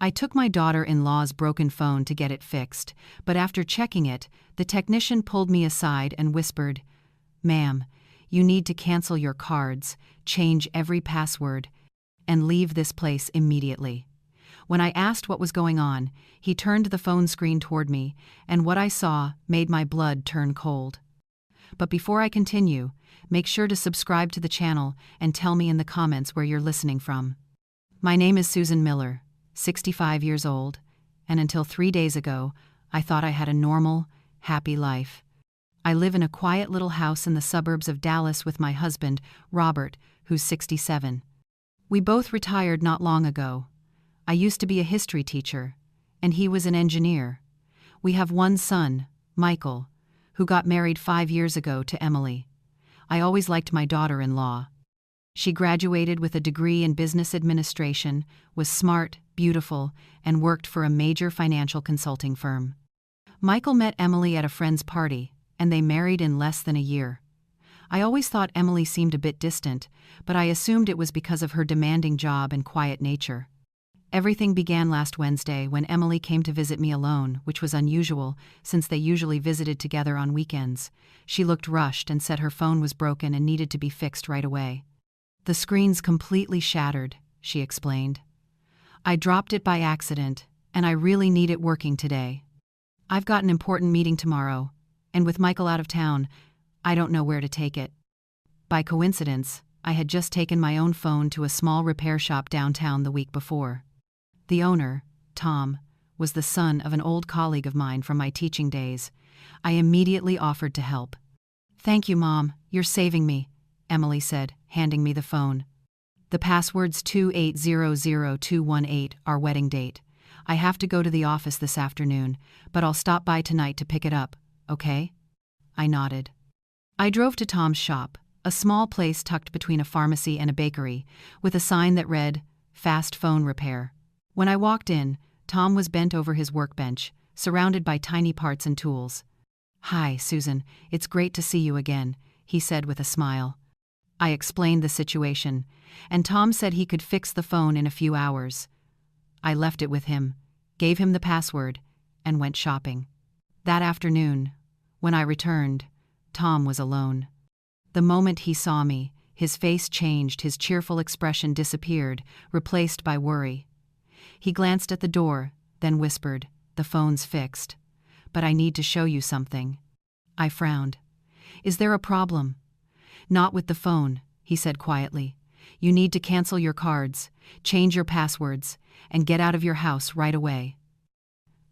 I took my daughter-in-law's broken phone to get it fixed, but after checking it, the technician pulled me aside and whispered, "Ma'am, you need to cancel your cards, change every password, and leave this place immediately." When I asked what was going on, he turned the phone screen toward me, and what I saw made my blood turn cold. But before I continue, make sure to subscribe to the channel and tell me in the comments where you're listening from. My name is Susan Miller, 65 years old, and until 3 days ago, I thought I had a normal, happy life. I live in a quiet little house in the suburbs of Dallas with my husband, Robert, who's 67. We both retired not long ago. I used to be a history teacher, and he was an engineer. We have one son, Michael, who got married 5 years ago to Emily. I always liked my daughter-in-law. She graduated with a degree in business administration, was smart, beautiful, and worked for a major financial consulting firm. Michael met Emily at a friend's party, and they married in less than a year. I always thought Emily seemed a bit distant, but I assumed it was because of her demanding job and quiet nature. Everything began last Wednesday when Emily came to visit me alone, which was unusual since they usually visited together on weekends. She looked rushed and said her phone was broken and needed to be fixed right away. "The screen's completely shattered," she explained. "I dropped it by accident, and I really need it working today. I've got an important meeting tomorrow, and with Michael out of town, I don't know where to take it." By coincidence, I had just taken my own phone to a small repair shop downtown the week before. The owner, Tom, was the son of an old colleague of mine from my teaching days. I immediately offered to help. "Thank you, Mom, you're saving me," Emily said, handing me the phone. "The password's 2800218, our wedding date. I have to go to the office this afternoon, but I'll stop by tonight to pick it up, okay?" I nodded. I drove to Tom's shop, a small place tucked between a pharmacy and a bakery, with a sign that read, "Fast Phone Repair." When I walked in, Tom was bent over his workbench, surrounded by tiny parts and tools. "Hi, Susan, it's great to see you again," he said with a smile. I explained the situation, and Tom said he could fix the phone in a few hours. I left it with him, gave him the password, and went shopping. That afternoon, when I returned, Tom was alone. The moment he saw me, his face changed, his cheerful expression disappeared, replaced by worry. He glanced at the door, then whispered, "The phone's fixed. But I need to show you something." I frowned. "Is there a problem?" "Not with the phone," he said quietly. "You need to cancel your cards, change your passwords, and get out of your house right away."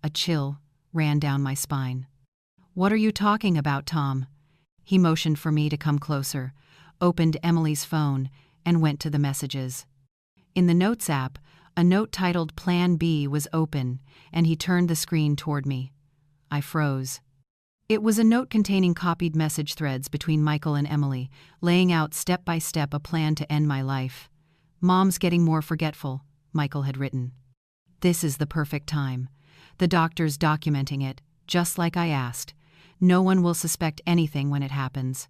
A chill ran down my spine. "What are you talking about, Tom?" He motioned for me to come closer, opened Emily's phone, and went to the messages. In the Notes app, a note titled Plan B was open, and he turned the screen toward me. I froze. It was a note containing copied message threads between Michael and Emily, laying out step by step a plan to end my life. "Mom's getting more forgetful," Michael had written. "This is the perfect time. The doctor's documenting it, just like I asked. No one will suspect anything when it happens."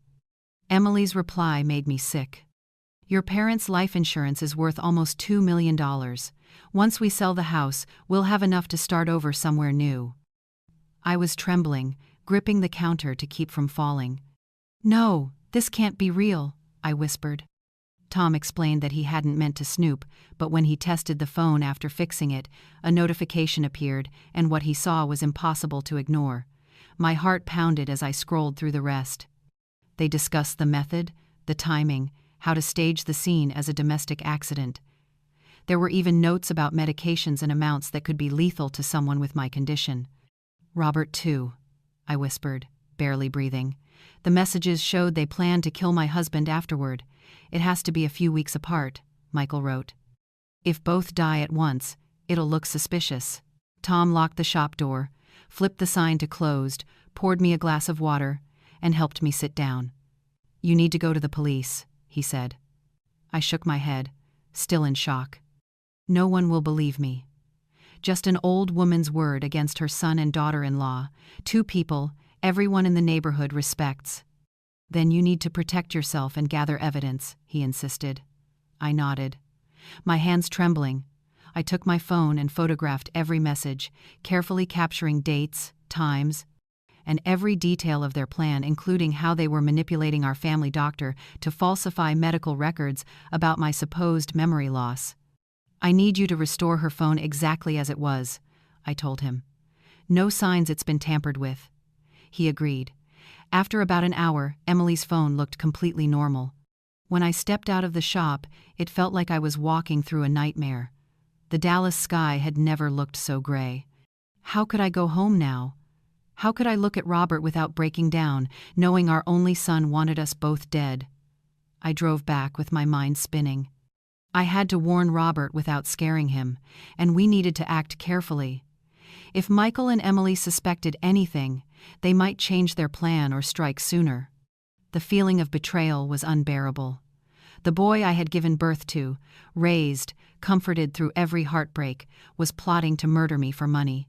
Emily's reply made me sick. "Your parents' life insurance is worth almost $2 million. Once we sell the house, we'll have enough to start over somewhere new." I was trembling, gripping the counter to keep from falling. "No, this can't be real," I whispered. Tom explained that he hadn't meant to snoop, but when he tested the phone after fixing it, a notification appeared, and what he saw was impossible to ignore. My heart pounded as I scrolled through the rest. They discussed the method, the timing, how to stage the scene as a domestic accident. There were even notes about medications and amounts that could be lethal to someone with my condition. "Robert too," I whispered, barely breathing. "The messages showed they planned to kill my husband afterward. It has to be a few weeks apart," Michael wrote. "If both die at once, it'll look suspicious." Tom locked the shop door, flipped the sign to closed, poured me a glass of water, and helped me sit down. "You need to go to the police," he said. I shook my head, still in shock. No one will believe me. Just an old woman's word against her son and daughter-in-law, 2 people everyone in the neighborhood respects. "Then you need to protect yourself and gather evidence," he insisted. I nodded, my hands trembling. I took my phone and photographed every message, carefully capturing dates, times, and every detail of their plan, including how they were manipulating our family doctor to falsify medical records about my supposed memory loss. "I need you to restore her phone exactly as it was," I told him. "No signs it's been tampered with." He agreed. After about an hour, Emily's phone looked completely normal. When I stepped out of the shop, it felt like I was walking through a nightmare. The Dallas sky had never looked so gray. How could I go home now? How could I look at Robert without breaking down, knowing our only son wanted us both dead? I drove back with my mind spinning. I had to warn Robert without scaring him, and we needed to act carefully. If Michael and Emily suspected anything, they might change their plan or strike sooner. The feeling of betrayal was unbearable. The boy I had given birth to, raised, comforted through every heartbreak, was plotting to murder me for money.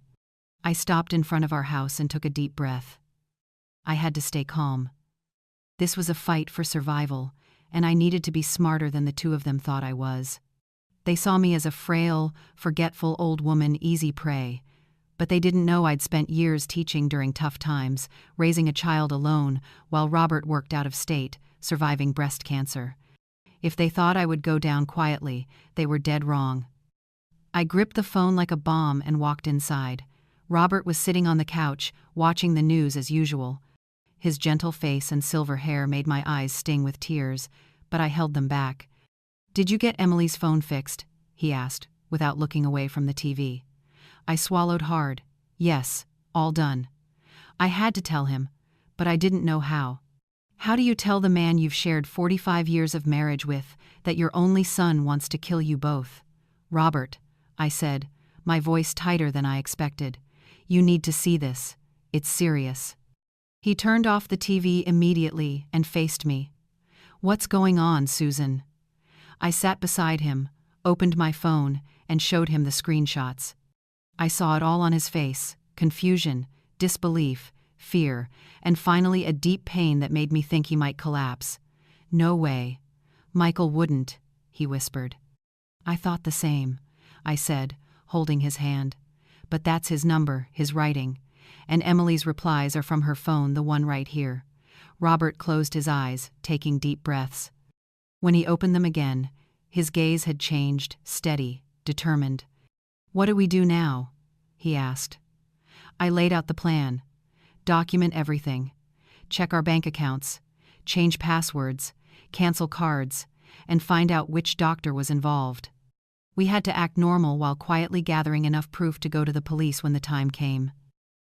I stopped in front of our house and took a deep breath. I had to stay calm. This was a fight for survival, and I needed to be smarter than the two of them thought I was. They saw me as a frail, forgetful old woman, easy prey. But they didn't know I'd spent years teaching during tough times, raising a child alone, while Robert worked out of state, surviving breast cancer. If they thought I would go down quietly, they were dead wrong. I gripped the phone like a bomb and walked inside. Robert was sitting on the couch, watching the news as usual. His gentle face and silver hair made my eyes sting with tears, but I held them back. "Did you get Emily's phone fixed?" he asked, without looking away from the TV. I swallowed hard. Yes, all done. I had to tell him, but I didn't know how. How do you tell the man you've shared 45 years of marriage with that your only son wants to kill you both? "Robert," I said, my voice tighter than I expected, "you need to see this. It's serious." He turned off the TV immediately and faced me. "What's going on, Susan?" I sat beside him, opened my phone, and showed him the screenshots. I saw it all on his face: confusion, disbelief, fear, and finally a deep pain that made me think he might collapse. "No way. Michael wouldn't," he whispered. "I thought the same," I said, holding his hand. "But that's his number, his writing. And Emily's replies are from her phone, the one right here." Robert closed his eyes, taking deep breaths. When he opened them again, his gaze had changed, steady, determined. "What do we do now?" he asked. I laid out the plan. Document everything. Check our bank accounts. Change passwords. Cancel cards. And find out which doctor was involved. We had to act normal while quietly gathering enough proof to go to the police when the time came.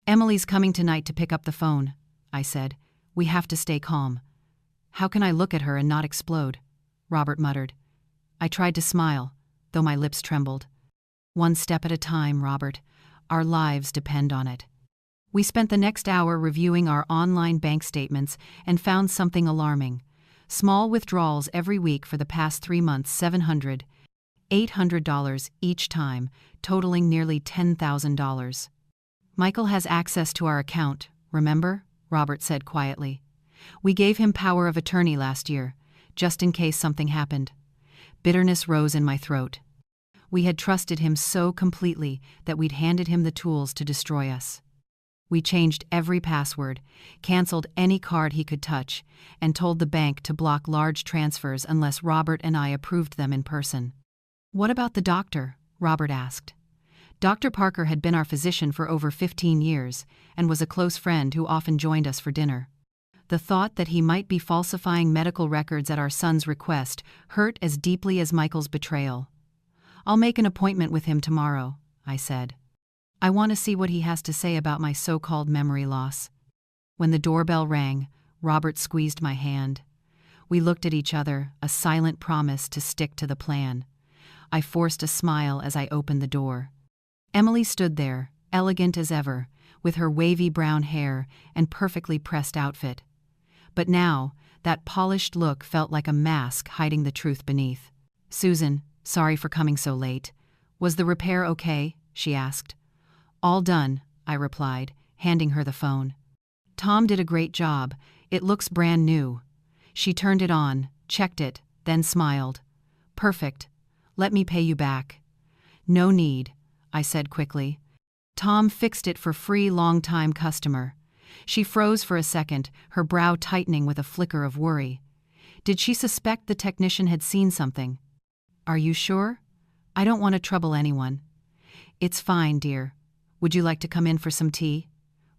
"Emily's coming tonight to pick up the phone," I said. "We have to stay calm." "How can I look at her and not explode?" Robert muttered. I tried to smile, though my lips trembled. "One step at a time, Robert. Our lives depend on it." We spent the next hour reviewing our online bank statements and found something alarming. Small withdrawals every week for the past 3 months, $700, $800 each time, totaling nearly $10,000. "Michael has access to our account, remember?" Robert said quietly. "We gave him power of attorney last year, just in case something happened." Bitterness rose in my throat. We had trusted him so completely that we'd handed him the tools to destroy us. We changed every password, canceled any card he could touch, and told the bank to block large transfers unless Robert and I approved them in person. "What about the doctor?" Robert asked. Dr. Parker had been our physician for over 15 years and was a close friend who often joined us for dinner. The thought that he might be falsifying medical records at our son's request hurt as deeply as Michael's betrayal. "I'll make an appointment with him tomorrow," I said. "I want to see what he has to say about my so-called memory loss." When the doorbell rang, Robert squeezed my hand. We looked at each other, a silent promise to stick to the plan. I forced a smile as I opened the door. Emily stood there, elegant as ever, with her wavy brown hair and perfectly pressed outfit. But now, that polished look felt like a mask hiding the truth beneath. "Susan, sorry for coming so late. Was the repair okay?" she asked. "All done," I replied, handing her the phone. "Tom did a great job. It looks brand new." She turned it on, checked it, then smiled. "Perfect. Let me pay you back." No need, I said quickly. Tom fixed it for free long-time customer. She froze for a second, her brow tightening with a flicker of worry. Did she suspect the technician had seen something? Are you sure? I don't want to trouble anyone. It's fine, dear. Would you like to come in for some tea?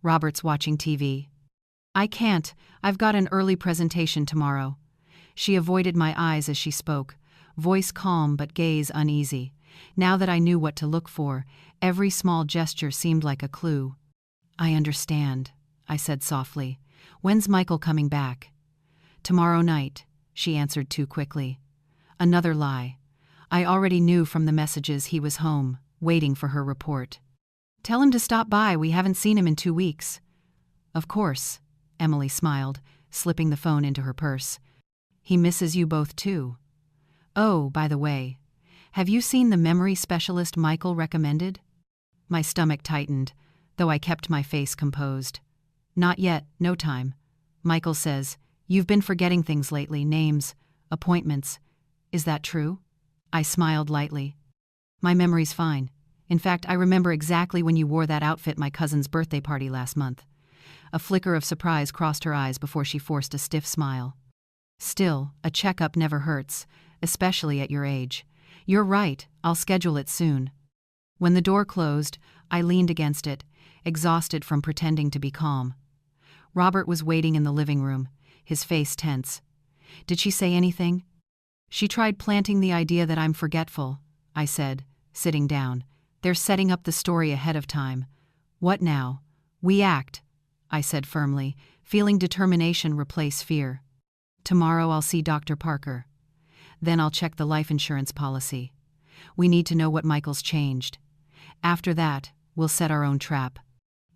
Robert's watching TV. I can't, I've got an early presentation tomorrow. She avoided my eyes as she spoke, voice calm but gaze uneasy. Now that I knew what to look for, every small gesture seemed like a clue. I understand, I said softly. When's Michael coming back? Tomorrow night, she answered too quickly. Another lie. I already knew from the messages he was home, waiting for her report. Tell him to stop by, we haven't seen him in 2 weeks. Of course, Emily smiled, slipping the phone into her purse. He misses you both too. Oh, by the way, have you seen the memory specialist Michael recommended? My stomach tightened, though I kept my face composed. Not yet, no time. Michael says, you've been forgetting things lately, names, appointments. Is that true? I smiled lightly. My memory's fine. In fact, I remember exactly when you wore that outfit at my cousin's birthday party last month. A flicker of surprise crossed her eyes before she forced a stiff smile. Still, a checkup never hurts, especially at your age. You're right, I'll schedule it soon. When the door closed, I leaned against it, exhausted from pretending to be calm. Robert was waiting in the living room, his face tense. Did she say anything? She tried planting the idea that I'm forgetful, I said, sitting down. They're setting up the story ahead of time. What now? We act, I said firmly, feeling determination replace fear. Tomorrow I'll see Dr. Parker. Then I'll check the life insurance policy. We need to know what Michael's changed. After that, we'll set our own trap.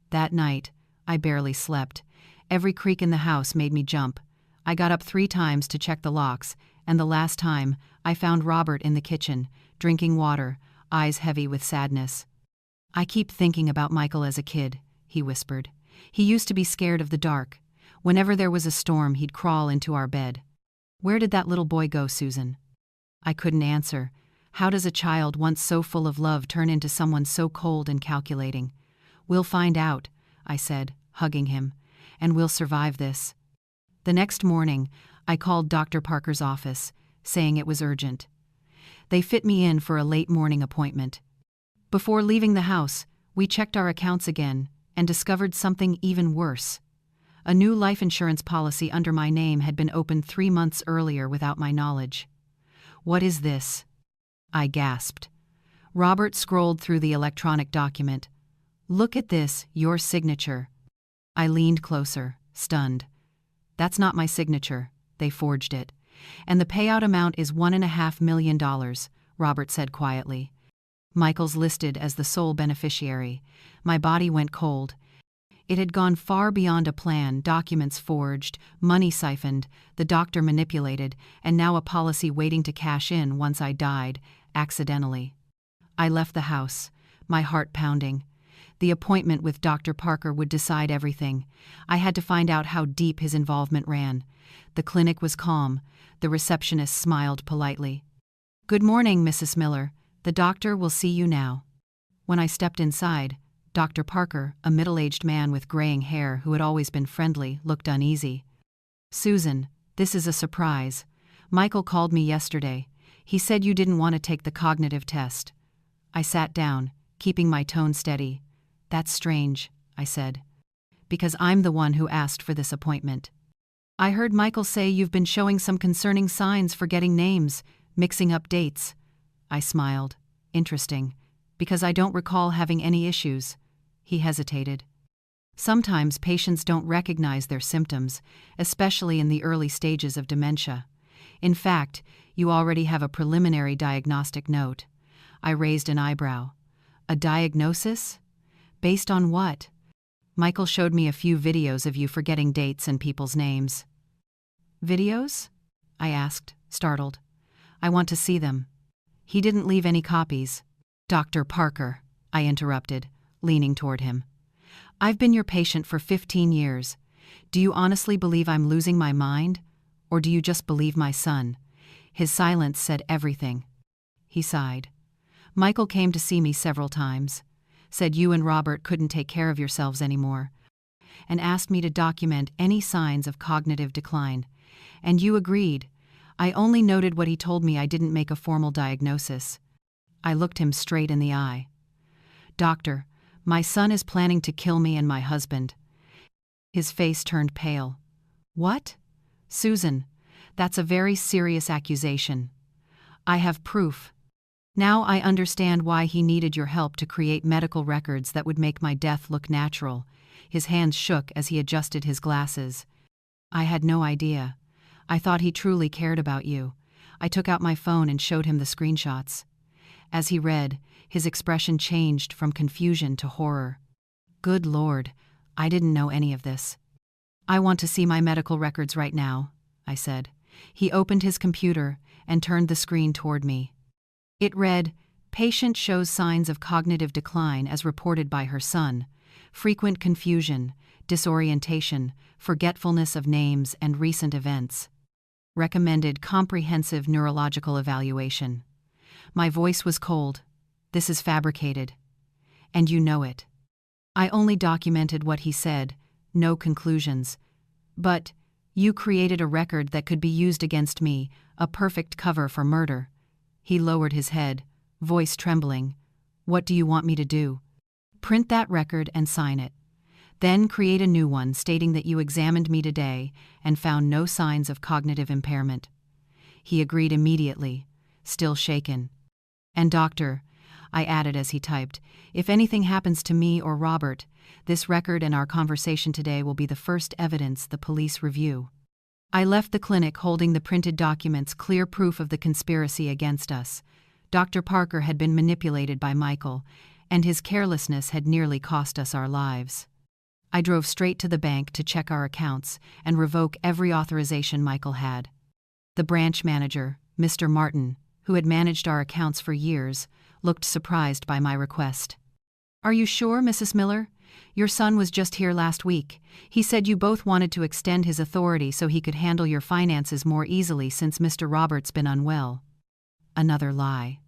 That night, I barely slept. Every creak in the house made me jump. I got up 3 times to check the locks, and the last time, I found Robert in the kitchen, drinking water, eyes heavy with sadness. I keep thinking about Michael as a kid, he whispered. He used to be scared of the dark. Whenever there was a storm, he'd crawl into our bed. Where did that little boy go, Susan? I couldn't answer. How does a child once so full of love turn into someone so cold and calculating? We'll find out, I said, hugging him, and we'll survive this. The next morning, I called Dr. Parker's office, saying it was urgent. They fit me in for a late morning appointment. Before leaving the house, we checked our accounts again and discovered something even worse. A new life insurance policy under my name had been opened 3 months earlier without my knowledge. What is this? I gasped. Robert scrolled through the electronic document. Look at this, your signature. I leaned closer, stunned. That's not my signature. They forged it. And the payout amount is $1.5 million, Robert said quietly. Michael's listed as the sole beneficiary. My body went cold. It had gone far beyond a plan, documents forged, money siphoned, the doctor manipulated, and now a policy waiting to cash in once I died, accidentally. I left the house, my heart pounding. The appointment with Dr. Parker would decide everything. I had to find out how deep his involvement ran. The clinic was calm. The receptionist smiled politely. Good morning, Mrs. Miller. The doctor will see you now. When I stepped inside, Dr. Parker, a middle-aged man with graying hair who had always been friendly, looked uneasy. Susan, this is a surprise. Michael called me yesterday. He said you didn't want to take the cognitive test. I sat down, keeping my tone steady. That's strange, I said. Because I'm the one who asked for this appointment. I heard Michael say you've been showing some concerning signs, forgetting names, mixing up dates. I smiled. Interesting, because I don't recall having any issues. He hesitated. Sometimes patients don't recognize their symptoms, especially in the early stages of dementia. In fact, you already have a preliminary diagnostic note. I raised an eyebrow. A diagnosis? Based on what? Michael showed me a few videos of you forgetting dates and people's names. Videos? I asked, startled. I want to see them. He didn't leave any copies. Dr. Parker, I interrupted, leaning toward him. I've been your patient for 15 years. Do you honestly believe I'm losing my mind? Or do you just believe my son? His silence said everything. He sighed. Michael came to see me several times, said you and Robert couldn't take care of yourselves anymore, and asked me to document any signs of cognitive decline. And you agreed. I only noted what he told me. I didn't make a formal diagnosis. I looked him straight in the eye. Doctor, my son is planning to kill me and my husband. His face turned pale. What? Susan, that's a very serious accusation. I have proof. Now I understand why he needed your help to create medical records that would make my death look natural. His hands shook as he adjusted his glasses. I had no idea. I thought he truly cared about you. I took out my phone and showed him the screenshots. As he read, his expression changed from confusion to horror. Good Lord, I didn't know any of this. I want to see my medical records right now, I said. He opened his computer and turned the screen toward me. It read, "Patient shows signs of cognitive decline as reported by her son. Frequent confusion, disorientation, forgetfulness of names and recent events. Recommended comprehensive neurological evaluation." My voice was cold. This is fabricated. And you know it. I only documented what he said, no conclusions. But you created a record that could be used against me, a perfect cover for murder. He lowered his head, voice trembling. What do you want me to do? Print that record and sign it. Then create a new one stating that you examined me today and found no signs of cognitive impairment. He agreed immediately, still shaken. And doctor, I added as he typed, if anything happens to me or Robert, this record and our conversation today will be the first evidence the police review. I left the clinic holding the printed documents, clear proof of the conspiracy against us. Dr. Parker had been manipulated by Michael, and his carelessness had nearly cost us our lives. I drove straight to the bank to check our accounts and revoke every authorization Michael had. The branch manager, Mr. Martin, who had managed our accounts for years, looked surprised by my request. Are you sure, Mrs. Miller? Your son was just here last week. He said you both wanted to extend his authority so he could handle your finances more easily since Mr. Robert's been unwell. Another lie.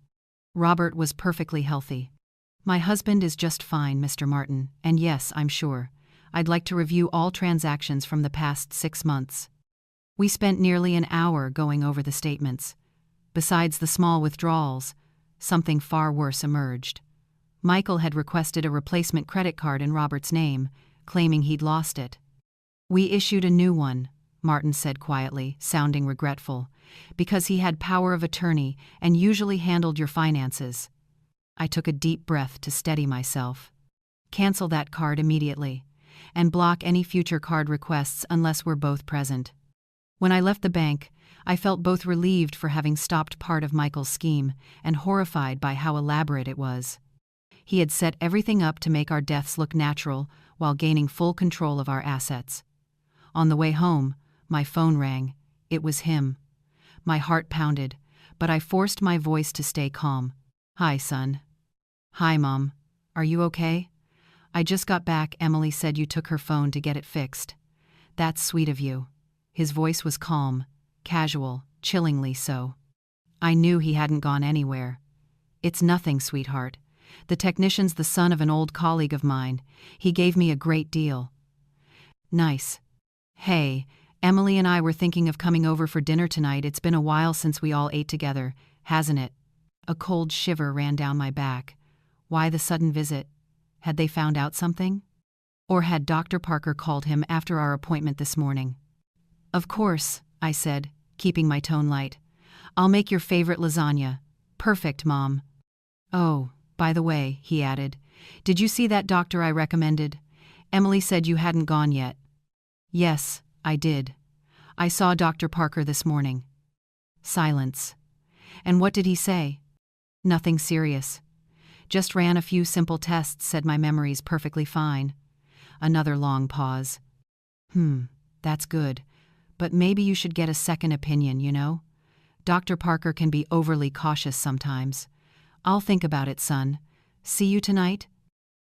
Robert was perfectly healthy. My husband is just fine, Mr. Martin, and yes, I'm sure. I'd like to review all transactions from the past 6 months. We spent nearly an hour going over the statements. Besides the small withdrawals, something far worse emerged. Michael had requested a replacement credit card in Robert's name, claiming he'd lost it. We issued a new one, Martin said quietly, sounding regretful, because he had power of attorney and usually handled your finances. I took a deep breath to steady myself. Cancel that card immediately, and block any future card requests unless we're both present. When I left the bank, I felt both relieved for having stopped part of Michael's scheme and horrified by how elaborate it was. He had set everything up to make our deaths look natural while gaining full control of our assets. On the way home, my phone rang. It was him. My heart pounded, but I forced my voice to stay calm. Hi, son. Hi, Mom. Are you okay? I just got back. Emily said you took her phone to get it fixed. That's sweet of you. His voice was calm, casual, chillingly so. I knew he hadn't gone anywhere. It's nothing, sweetheart. The technician's the son of an old colleague of mine. He gave me a great deal. Nice. Hey, Emily and I were thinking of coming over for dinner tonight. It's been a while since we all ate together, hasn't it? A cold shiver ran down my back. Why the sudden visit? Had they found out something? Or had Dr. Parker called him after our appointment this morning? Of course, I said, keeping my tone light. I'll make your favorite lasagna. Perfect, Mom. Oh, by the way, he added, did you see that doctor I recommended? Emily said you hadn't gone yet. Yes, I did. I saw Dr. Parker this morning. Silence. And what did he say? Nothing serious. Just ran a few simple tests, said my memory's perfectly fine. Another long pause. That's good. But maybe you should get a second opinion, you know? Dr. Parker can be overly cautious sometimes. I'll think about it, son. See you tonight?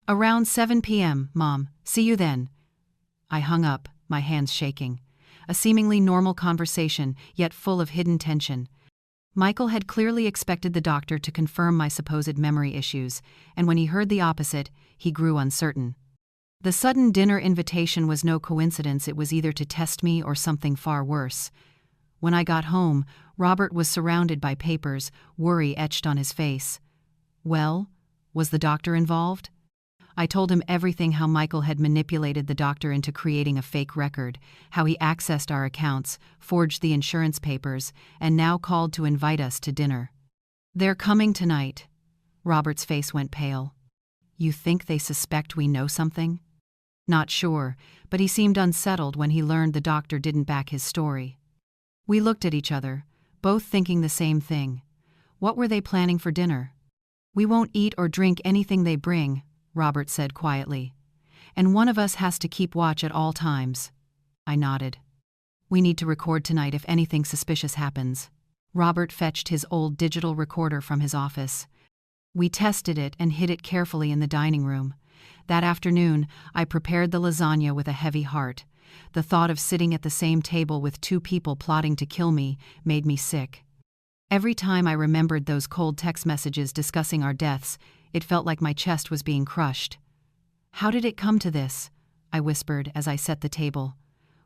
Around 7 p.m., Mom. See you then. I hung up, my hands shaking. A seemingly normal conversation, yet full of hidden tension. Michael had clearly expected the doctor to confirm my supposed memory issues, and when he heard the opposite, he grew uncertain. The sudden dinner invitation was no coincidence. It was either to test me or something far worse. When I got home, Robert was surrounded by papers, worry etched on his face. Well, was the doctor involved? I told him everything: how Michael had manipulated the doctor into creating a fake record, how he accessed our accounts, forged the insurance papers, and now called to invite us to dinner. "They're coming tonight." Robert's face went pale. "You think they suspect we know something?" Not sure, but he seemed unsettled when he learned the doctor didn't back his story. We looked at each other, both thinking the same thing. What were they planning for dinner? "We won't eat or drink anything they bring," Robert said quietly. "And one of us has to keep watch at all times." I nodded. "We need to record tonight if anything suspicious happens." Robert fetched his old digital recorder from his office. We tested it and hid it carefully in the dining room. That afternoon, I prepared the lasagna with a heavy heart. The thought of sitting at the same table with two people plotting to kill me made me sick. Every time I remembered those cold text messages discussing our deaths, it felt like my chest was being crushed. "How did it come to this?" I whispered as I set the table.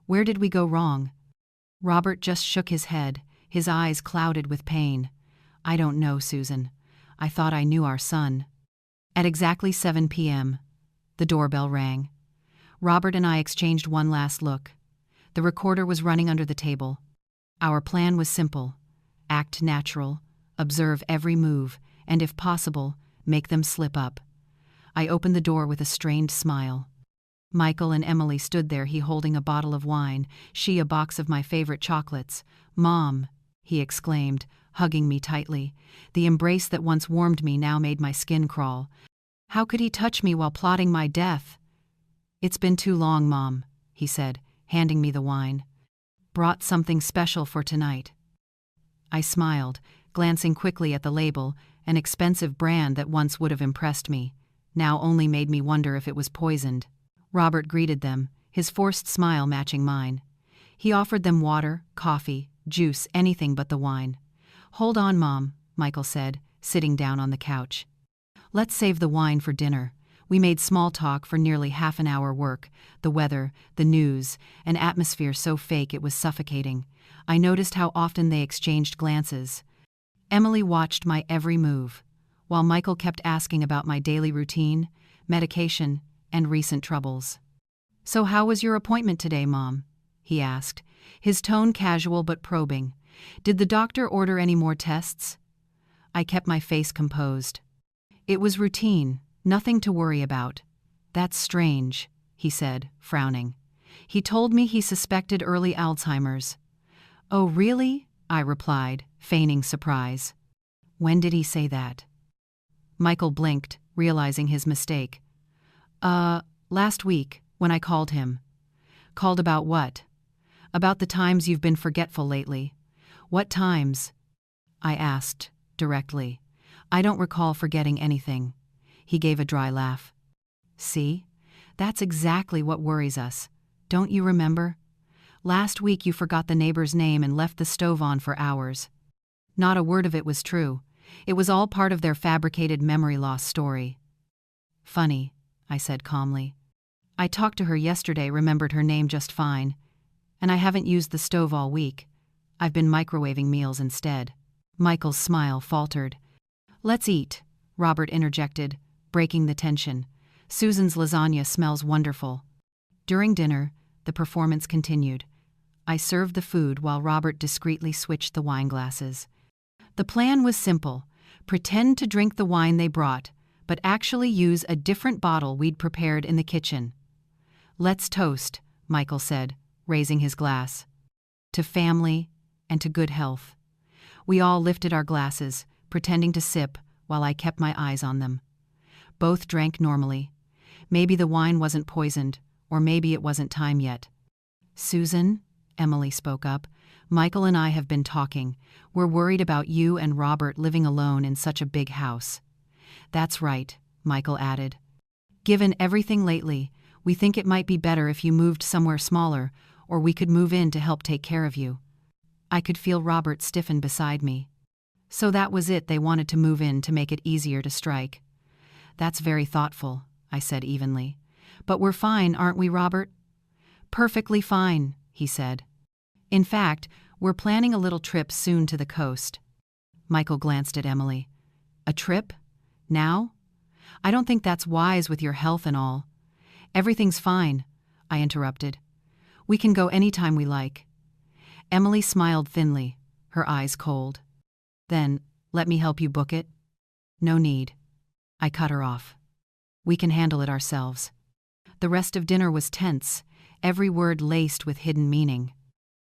"Where did we go wrong?" Robert just shook his head, his eyes clouded with pain. "I don't know, Susan. I thought I knew our son." At exactly 7 p.m., the doorbell rang. Robert and I exchanged one last look. The recorder was running under the table. Our plan was simple: act natural, observe every move, and if possible, make them slip up. I opened the door with a strained smile. Michael and Emily stood there, he holding a bottle of wine, she a box of my favorite chocolates. "Mom," he exclaimed, hugging me tightly. The embrace that once warmed me now made my skin crawl. How could he touch me while plotting my death? "It's been too long, Mom," he said, handing me the wine. "Brought something special for tonight." I smiled, glancing quickly at the label. An expensive brand that once would have impressed me, now only made me wonder if it was poisoned. Robert greeted them, his forced smile matching mine. He offered them water, coffee, juice, anything but the wine. "Hold on, Mom," Michael said, sitting down on the couch. "Let's save the wine for dinner." We made small talk for nearly half an hour. Work, the weather, the news, an atmosphere so fake it was suffocating. I noticed how often they exchanged glances. Emily watched my every move, while Michael kept asking about my daily routine, medication, and recent troubles. "So how was your appointment today, Mom?" he asked, his tone casual but probing. "Did the doctor order any more tests?" I kept my face composed. "It was routine, nothing to worry about." "That's strange," he said, frowning. "He told me he suspected early Alzheimer's." "Oh, really?" I replied, feigning surprise. "When did he say that?" Michael blinked, realizing his mistake. Last week, when I called him." "Called about what?" "About the times you've been forgetful lately." "What times?" I asked, directly. "I don't recall forgetting anything." He gave a dry laugh. "See? That's exactly what worries us. Don't you remember? Last week you forgot the neighbor's name and left the stove on for hours." Not a word of it was true. It was all part of their fabricated memory loss story. "Funny," I said calmly. "I talked to her yesterday, remembered her name just fine. And I haven't used the stove all week. I've been microwaving meals instead." Michael's smile faltered. "Let's eat," Robert interjected, breaking the tension. "Susan's lasagna smells wonderful." During dinner, the performance continued. I served the food while Robert discreetly switched the wine glasses. The plan was simple: pretend to drink the wine they brought, but actually use a different bottle we'd prepared in the kitchen. "Let's toast," Michael said, raising his glass. "To family and to good health." We all lifted our glasses, pretending to sip while I kept my eyes on them. Both drank normally. Maybe the wine wasn't poisoned, or maybe it wasn't time yet. "Susan," Emily spoke up, "Michael and I have been talking. We're worried about you and Robert living alone in such a big house." "That's right," Michael added. "Given everything lately, we think it might be better if you moved somewhere smaller, or we could move in to help take care of you." I could feel Robert stiffen beside me. So that was it, they wanted to move in to make it easier to strike. That's very thoughtful, I said evenly. But we're fine, aren't we, Robert? Perfectly fine, he said. In fact, we're planning a little trip soon to the coast. Michael glanced at Emily. A trip? Now? I don't think that's wise with your health and all. Everything's fine, I interrupted. We can go anytime we like. Emily smiled thinly, her eyes cold. Then, let me help you book it? No need. I cut her off. We can handle it ourselves. The rest of dinner was tense, every word laced with hidden meaning.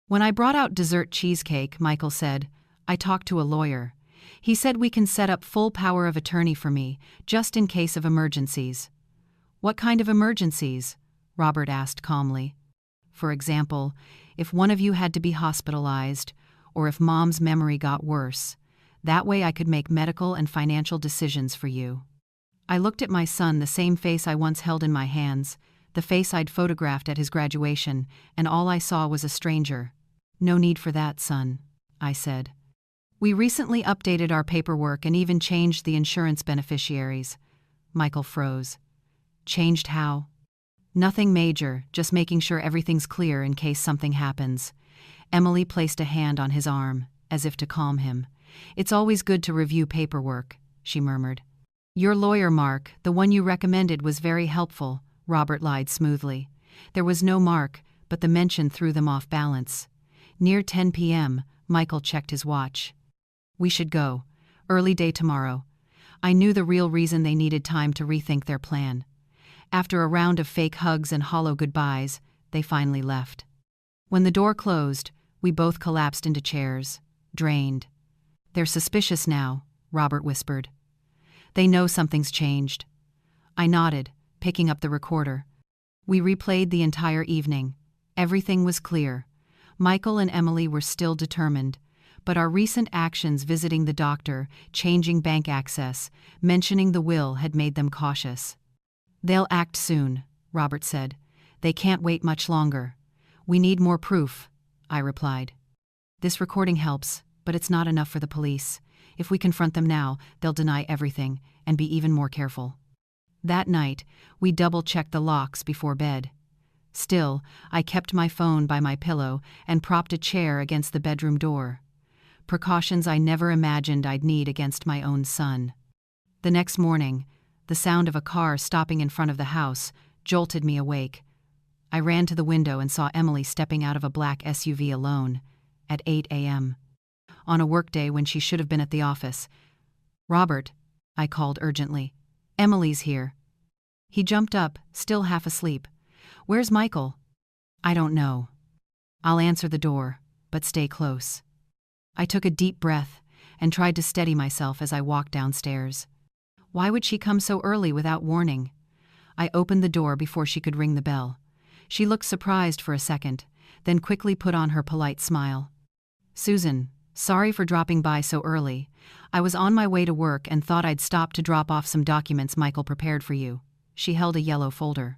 When I brought out dessert cheesecake, Michael said, I talked to a lawyer. He said we can set up full power of attorney for me, just in case of emergencies. What kind of emergencies? Robert asked calmly. For example, if one of you had to be hospitalized, or if Mom's memory got worse. That way I could make medical and financial decisions for you. I looked at my son, the same face I once held in my hands, the face I'd photographed at his graduation, and all I saw was a stranger. No need for that, son, I said. We recently updated our paperwork and even changed the insurance beneficiaries. Michael froze. Changed how? Nothing major, just making sure everything's clear in case something happens. Emily placed a hand on his arm, as if to calm him. It's always good to review paperwork, she murmured. Your lawyer, Mark, the one you recommended, was very helpful, Robert lied smoothly. There was no Mark, but the mention threw them off balance. Near 10 p.m., Michael checked his watch. We should go. Early day tomorrow. I knew the real reason they needed time to rethink their plan. After a round of fake hugs and hollow goodbyes, they finally left. When the door closed, we both collapsed into chairs, drained. They're suspicious now, Robert whispered. They know something's changed. I nodded, picking up the recorder. We replayed the entire evening. Everything was clear. Michael and Emily were still determined, but our recent actions, visiting the doctor, changing bank access, mentioning the will, had made them cautious. They'll act soon, Robert said. They can't wait much longer. We need more proof, I replied. This recording helps, but it's not enough for the police. If we confront them now, they'll deny everything and be even more careful. That night, we double-checked the locks before bed. Still, I kept my phone by my pillow and propped a chair against the bedroom door. Precautions I never imagined I'd need against my own son. The next morning, the sound of a car stopping in front of the house jolted me awake. I ran to the window and saw Emily stepping out of a black SUV alone, at 8 a.m. On a workday when she should have been at the office. Robert, I called urgently. Emily's here. He jumped up, still half asleep. Where's Michael? I don't know. I'll answer the door, but stay close. I took a deep breath and tried to steady myself as I walked downstairs. Why would she come so early without warning? I opened the door before she could ring the bell. She looked surprised for a second, then quickly put on her polite smile. Susan, sorry for dropping by so early. I was on my way to work and thought I'd stop to drop off some documents Michael prepared for you. She held a yellow folder.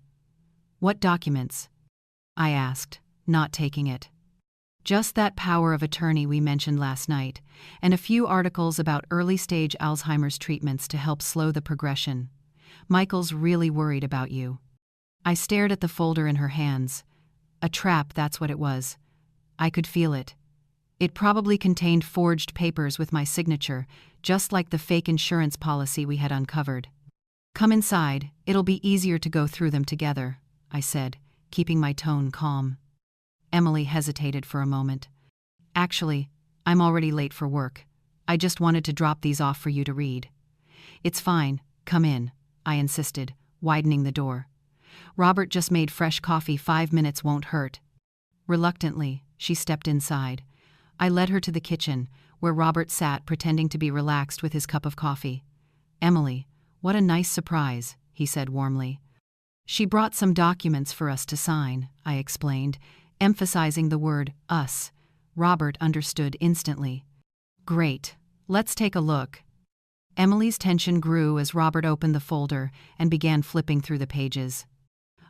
What documents? I asked, not taking it. Just that power of attorney we mentioned last night, and a few articles about early-stage Alzheimer's treatments to help slow the progression. Michael's really worried about you. I stared at the folder in her hands. A trap, that's what it was. I could feel it. It probably contained forged papers with my signature, just like the fake insurance policy we had uncovered. Come inside, it'll be easier to go through them together, I said, keeping my tone calm. Emily hesitated for a moment. Actually, I'm already late for work. I just wanted to drop these off for you to read. It's fine, come in, I insisted, widening the door. Robert just made fresh coffee, 5 minutes won't hurt. Reluctantly, she stepped inside. I led her to the kitchen, where Robert sat pretending to be relaxed with his cup of coffee. Emily, what a nice surprise, he said warmly. She brought some documents for us to sign, I explained, emphasizing the word us. Robert understood instantly. Great, let's take a look. Emily's tension grew as Robert opened the folder and began flipping through the pages.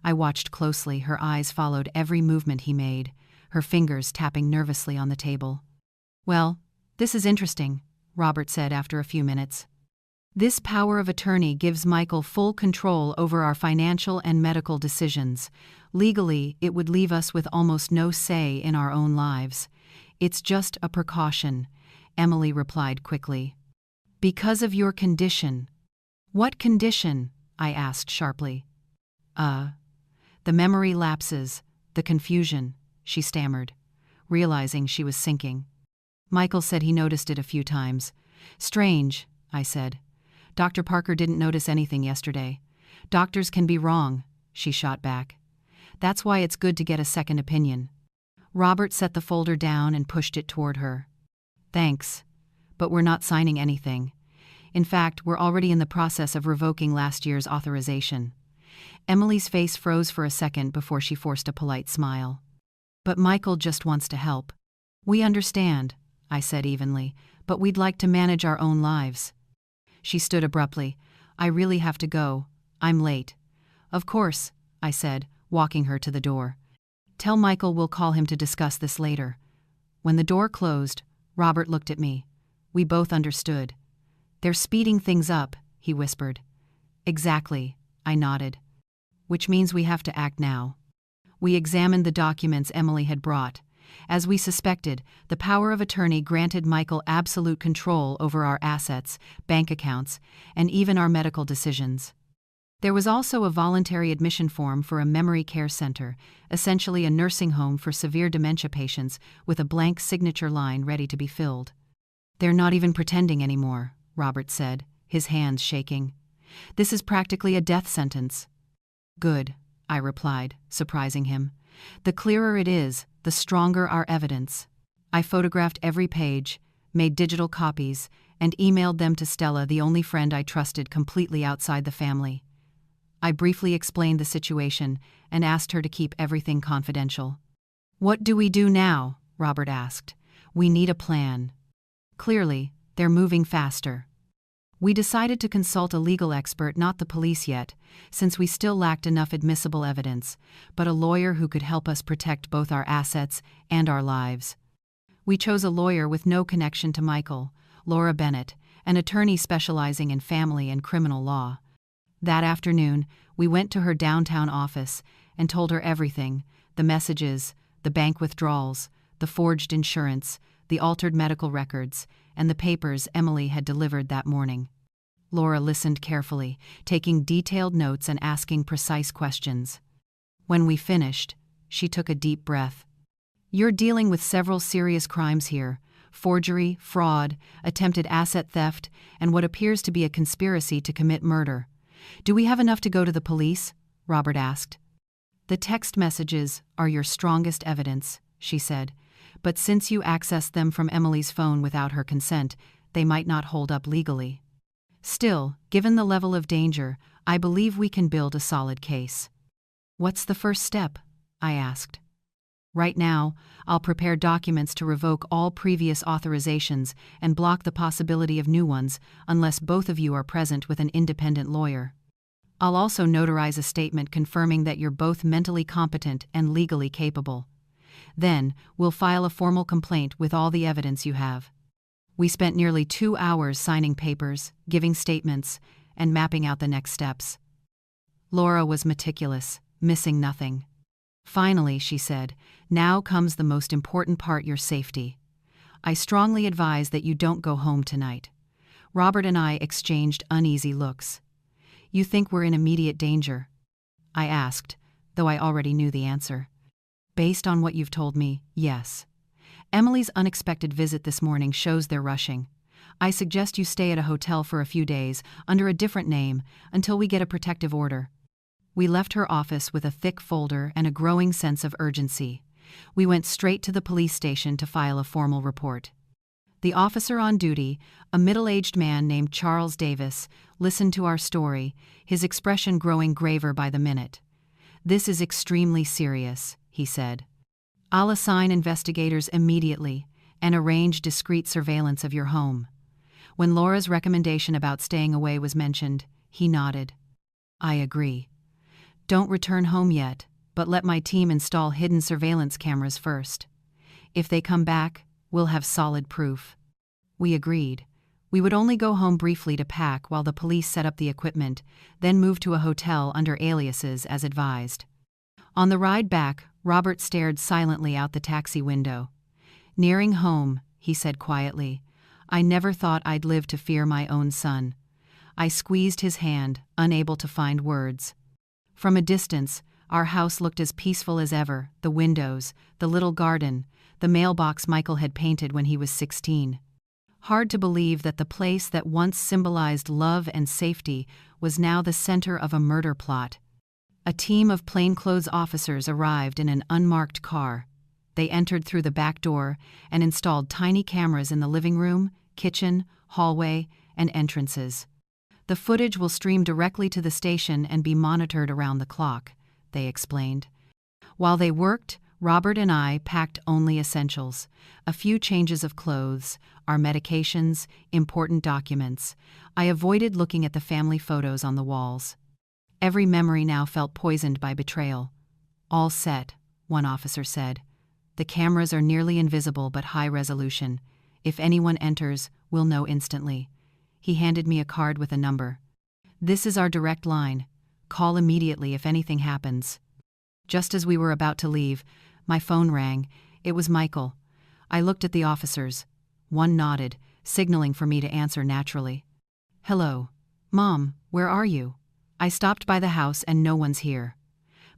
I watched closely, her eyes followed every movement he made, her fingers tapping nervously on the table. Well, this is interesting, Robert said after a few minutes. This power of attorney gives Michael full control over our financial and medical decisions. Legally, it would leave us with almost no say in our own lives. It's just a precaution, Emily replied quickly. Because of your condition. What condition? I asked sharply. The memory lapses, the confusion, she stammered, realizing she was sinking. Michael said he noticed it a few times. Strange, I said. Dr. Parker didn't notice anything yesterday. Doctors can be wrong, she shot back. That's why it's good to get a second opinion. Robert set the folder down and pushed it toward her. Thanks, but we're not signing anything. In fact, we're already in the process of revoking last year's authorization. Emily's face froze for a second before she forced a polite smile. But Michael just wants to help. We understand, I said evenly, but we'd like to manage our own lives. She stood abruptly. I really have to go. I'm late. Of course, I said, walking her to the door. Tell Michael we'll call him to discuss this later. When the door closed, Robert looked at me. We both understood. They're speeding things up, he whispered. Exactly, I nodded. Which means we have to act now. We examined the documents Emily had brought. As we suspected, the power of attorney granted Michael absolute control over our assets, bank accounts, and even our medical decisions. There was also a voluntary admission form for a memory care center, essentially a nursing home for severe dementia patients with a blank signature line ready to be filled. They're not even pretending anymore, Robert said, his hands shaking. This is practically a death sentence. Good, I replied, surprising him. The clearer it is, the stronger our evidence. I photographed every page, made digital copies, and emailed them to Stella, the only friend I trusted completely outside the family. I briefly explained the situation and asked her to keep everything confidential. What do we do now? Robert asked. We need a plan. Clearly, they're moving faster. We decided to consult a legal expert, not the police yet, since we still lacked enough admissible evidence, but a lawyer who could help us protect both our assets and our lives. We chose a lawyer with no connection to Michael, Laura Bennett, an attorney specializing in family and criminal law. That afternoon, we went to her downtown office and told her everything: the messages, the bank withdrawals, the forged insurance, the altered medical records, and the papers Emily had delivered that morning. Laura listened carefully, taking detailed notes and asking precise questions. When we finished, she took a deep breath. You're dealing with several serious crimes here: forgery, fraud, attempted asset theft, and what appears to be a conspiracy to commit murder. Do we have enough to go to the police? Robert asked. The text messages are your strongest evidence, she said, but since you accessed them from Emily's phone without her consent, they might not hold up legally. Still, given the level of danger, I believe we can build a solid case. What's the first step? I asked. Right now, I'll prepare documents to revoke all previous authorizations and block the possibility of new ones unless both of you are present with an independent lawyer. I'll also notarize a statement confirming that you're both mentally competent and legally capable. Then, we'll file a formal complaint with all the evidence you have. We spent nearly 2 hours signing papers, giving statements, and mapping out the next steps. Laura was meticulous, missing nothing. Finally, she said, now comes the most important part: your safety. I strongly advise that you don't go home tonight. Robert and I exchanged uneasy looks. You think we're in immediate danger? I asked, though I already knew the answer. Based on what you've told me, yes. Emily's unexpected visit this morning shows they're rushing. I suggest you stay at a hotel for a few days, under a different name, until we get a protective order. We left her office with a thick folder and a growing sense of urgency. We went straight to the police station to file a formal report. The officer on duty, a middle-aged man named Charles Davis, listened to our story, his expression growing graver by the minute. This is extremely serious, he said. I'll assign investigators immediately and arrange discreet surveillance of your home. When Laura's recommendation about staying away was mentioned, he nodded. I agree. Don't return home yet, but let my team install hidden surveillance cameras first. If they come back, we'll have solid proof. We agreed, We would only go home briefly to pack while the police set up the equipment, then move to a hotel under aliases as advised. On the ride back, Robert stared silently out the taxi window. "Nearing home," he said quietly. "I never thought I'd live to fear my own son." I squeezed his hand, unable to find words. From a distance, our house looked as peaceful as ever, the windows, the little garden, the mailbox Michael had painted when he was 16. Hard to believe that the place that once symbolized love and safety was now the center of a murder plot. A team of plainclothes officers arrived in an unmarked car. They entered through the back door and installed tiny cameras in the living room, kitchen, hallway, and entrances. "The footage will stream directly to the station and be monitored around the clock," they explained. While they worked, Robert and I packed only essentials: a few changes of clothes, our medications, important documents. I avoided looking at the family photos on the walls. Every memory now felt poisoned by betrayal. "All set," one officer said. "The cameras are nearly invisible but high resolution. If anyone enters, we'll know instantly." He handed me a card with a number. "This is our direct line. Call immediately if anything happens." Just as we were about to leave, my phone rang. It was Michael. I looked at the officers. One nodded, signaling for me to answer naturally. "Hello. Mom, where are you?" "I stopped by the house and no one's here."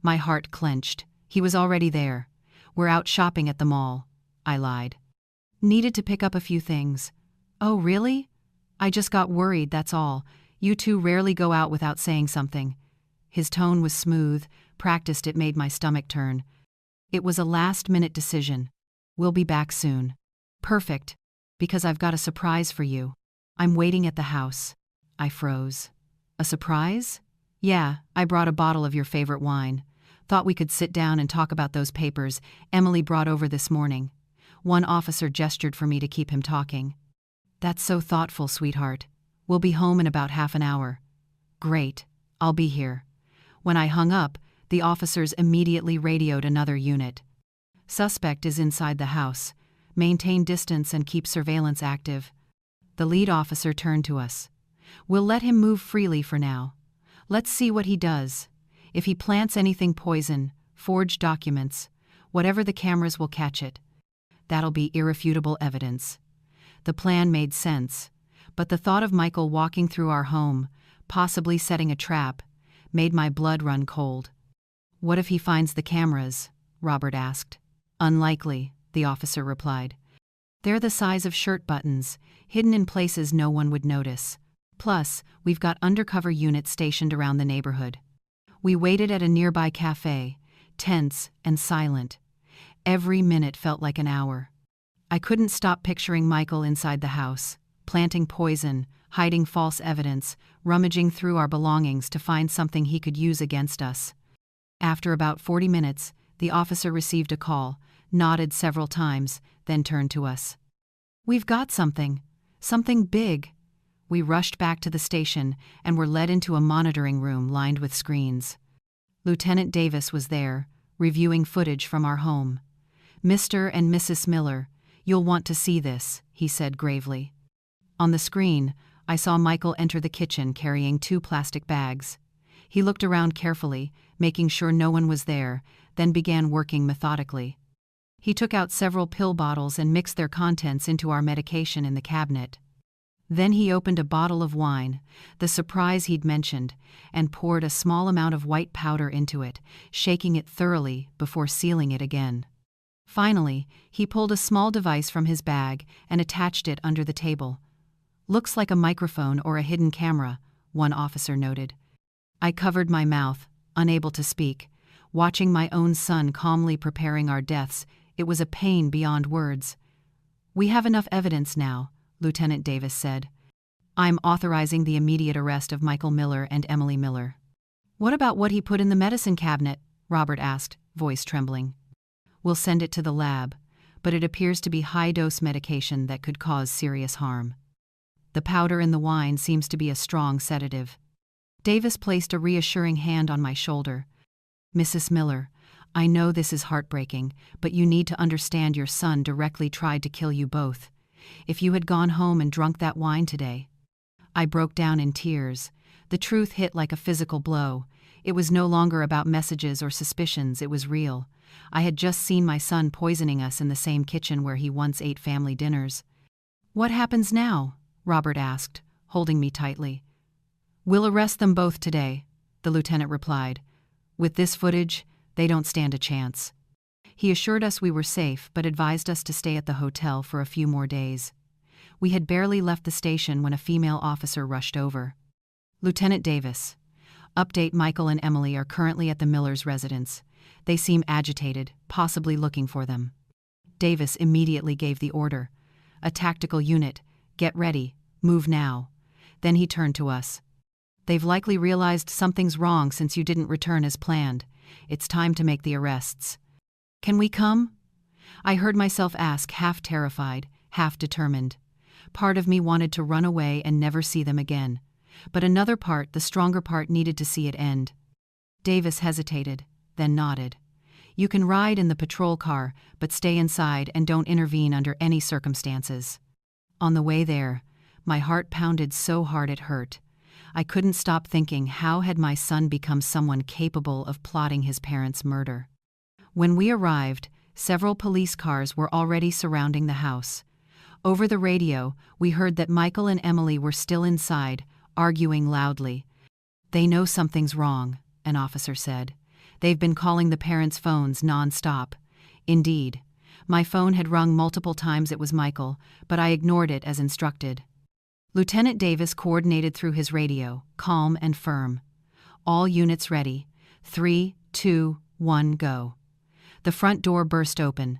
My heart clenched. He was already there. "We're out shopping at the mall," I lied. "Needed to pick up a few things." "Oh, really?" "I just got worried, that's all. You two rarely go out without saying something." His tone was smooth, practiced it made my stomach turn. "It was a last-minute decision. We'll be back soon." "Perfect, because I've got a surprise for you." "I'm waiting at the house." I froze. "A surprise?" "Yeah, I brought a bottle of your favorite wine. Thought we could sit down and talk about those papers Emily brought over this morning." One officer gestured for me to keep him talking. "That's so thoughtful, sweetheart. We'll be home in about half an hour." "Great, I'll be here." When I hung up, the officers immediately radioed another unit. "Suspect is inside the house. Maintain distance and keep surveillance active." The lead officer turned to us. "We'll let him move freely for now. Let's see what he does. If he plants anything poison, forged documents, whatever, the cameras will catch it. That'll be irrefutable evidence." The plan made sense, but the thought of Michael walking through our home, possibly setting a trap, made my blood run cold. "What if he finds the cameras?" Robert asked. "Unlikely," the officer replied. "They're the size of shirt buttons, hidden in places no one would notice. Plus, we've got undercover units stationed around the neighborhood." We waited at a nearby cafe, tense and silent. Every minute felt like an hour. I couldn't stop picturing Michael inside the house, planting poison, hiding false evidence, rummaging through our belongings to find something he could use against us. After about 40 minutes, the officer received a call, nodded several times, then turned to us. "We've got something. Something big." We rushed back to the station and were led into a monitoring room lined with screens. Lieutenant Davis was there, reviewing footage from our home. "Mr. and Mrs. Miller, you'll want to see this," he said gravely. On the screen, I saw Michael enter the kitchen carrying 2 plastic bags. He looked around carefully, making sure no one was there, then began working methodically. He took out several pill bottles and mixed their contents into our medication in the cabinet. Then he opened a bottle of wine, the surprise he'd mentioned, and poured a small amount of white powder into it, shaking it thoroughly before sealing it again. Finally, he pulled a small device from his bag and attached it under the table. "Looks like a microphone or a hidden camera," one officer noted. I covered my mouth, unable to speak. Watching my own son calmly preparing our deaths, it was a pain beyond words. "We have enough evidence now," Lieutenant Davis said. "I'm authorizing the immediate arrest of Michael Miller and Emily Miller." "What about what he put in the medicine cabinet?" Robert asked, voice trembling. "We'll send it to the lab, but it appears to be high-dose medication that could cause serious harm. The powder in the wine seems to be a strong sedative." Davis placed a reassuring hand on my shoulder. "Mrs. Miller, I know this is heartbreaking, but you need to understand your son directly tried to kill you both. If you had gone home and drunk that wine today. I broke down in tears. The truth hit like a physical blow. It was no longer about messages or suspicions, it was real. I had just seen my son poisoning us in the same kitchen where he once ate family dinners. "What happens now?" Robert asked, holding me tightly. "We'll arrest them both today," the lieutenant replied. "With this footage, they don't stand a chance." He assured us we were safe but advised us to stay at the hotel for a few more days. We had barely left the station when a female officer rushed over. "Lieutenant Davis. Update: Michael and Emily are currently at the Millers' residence. They seem agitated, possibly looking for them." Davis immediately gave the order. "A tactical unit. Get ready. Move now." Then he turned to us. "They've likely realized something's wrong since you didn't return as planned. It's time to make the arrests." "Can we come?" I heard myself ask, half terrified, half determined. Part of me wanted to run away and never see them again. But another part, the stronger part, needed to see it end. Davis hesitated, then nodded. "You can ride in the patrol car, but stay inside and don't intervene under any circumstances." On the way there, my heart pounded so hard it hurt. I couldn't stop thinking, how had my son become someone capable of plotting his parents' murder? When we arrived, several police cars were already surrounding the house. Over the radio, we heard that Michael and Emily were still inside, arguing loudly. "They know something's wrong," an officer said. "They've been calling the parents' phones non-stop." Indeed, my phone had rung multiple times. It was Michael, but I ignored it as instructed. Lieutenant Davis coordinated through his radio, calm and firm. "All units ready. 3, 2, 1, go." The front door burst open.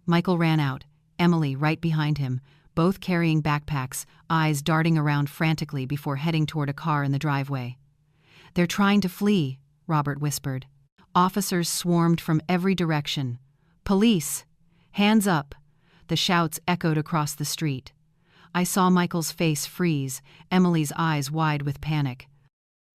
Michael ran out, Emily right behind him, both carrying backpacks, eyes darting around frantically before heading toward a car in the driveway. "They're trying to flee," Robert whispered. Officers swarmed from every direction. "Police! Hands up!" The shouts echoed across the street. I saw Michael's face freeze, Emily's eyes wide with panic.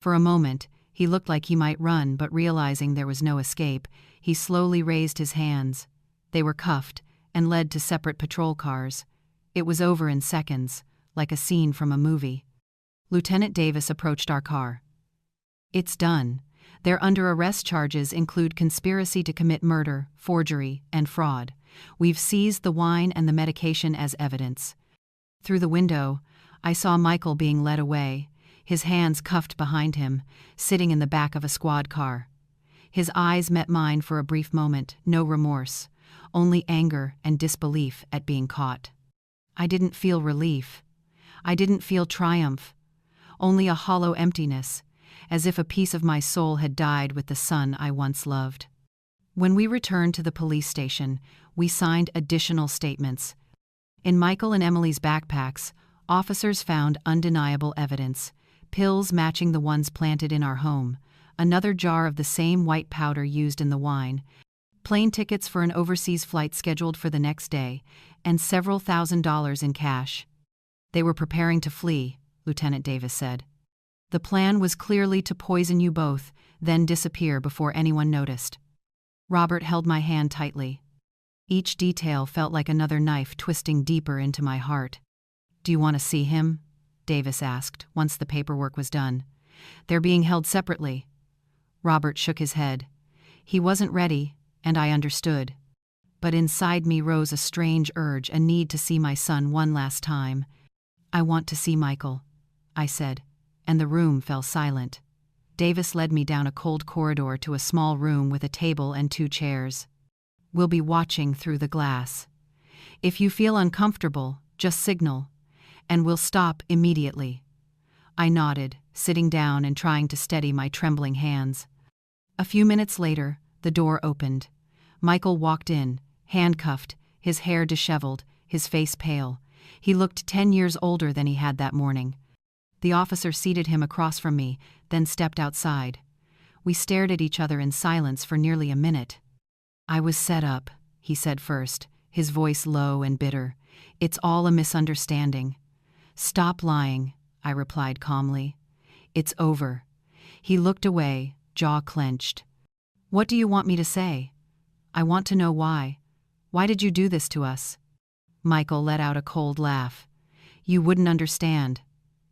For a moment, he looked like he might run, but realizing there was no escape, he slowly raised his hands. They were cuffed and led to separate patrol cars. It was over in seconds, like a scene from a movie. Lieutenant Davis approached our car. "It's done. Their under arrest charges include conspiracy to commit murder, forgery, and fraud. We've seized the wine and the medication as evidence." Through the window, I saw Michael being led away, his hands cuffed behind him, sitting in the back of a squad car. His eyes met mine for a brief moment, no remorse, only anger and disbelief at being caught. I didn't feel relief. I didn't feel triumph. Only a hollow emptiness, as if a piece of my soul had died with the son I once loved. When we returned to the police station, we signed additional statements. In Michael and Emily's backpacks, officers found undeniable evidence: pills matching the ones planted in our home, another jar of the same white powder used in the wine, plane tickets for an overseas flight scheduled for the next day, and several $1,000s in cash. "They were preparing to flee," Lieutenant Davis said. "The plan was clearly to poison you both, then disappear before anyone noticed." Robert held my hand tightly. Each detail felt like another knife twisting deeper into my heart. "Do you want to see him?" Davis asked, once the paperwork was done. "They're being held separately." Robert shook his head. He wasn't ready, and I understood. But inside me rose a strange urge, a need to see my son one last time. "I want to see Michael," I said, and the room fell silent. Davis led me down a cold corridor to a small room with a table and 2 chairs. "We'll be watching through the glass. If you feel uncomfortable, just signal, and we'll stop immediately." I nodded, sitting down and trying to steady my trembling hands. A few minutes later, the door opened. Michael walked in, handcuffed, his hair disheveled, his face pale. He looked 10 years older than he had that morning. The officer seated him across from me, then stepped outside. We stared at each other in silence for nearly a minute. "I was set up," he said first, his voice low and bitter. "It's all a misunderstanding." "Stop lying," I replied calmly. "It's over." He looked away, jaw clenched. "What do you want me to say?" "I want to know why. Why did you do this to us?" Michael let out a cold laugh. You wouldn't understand.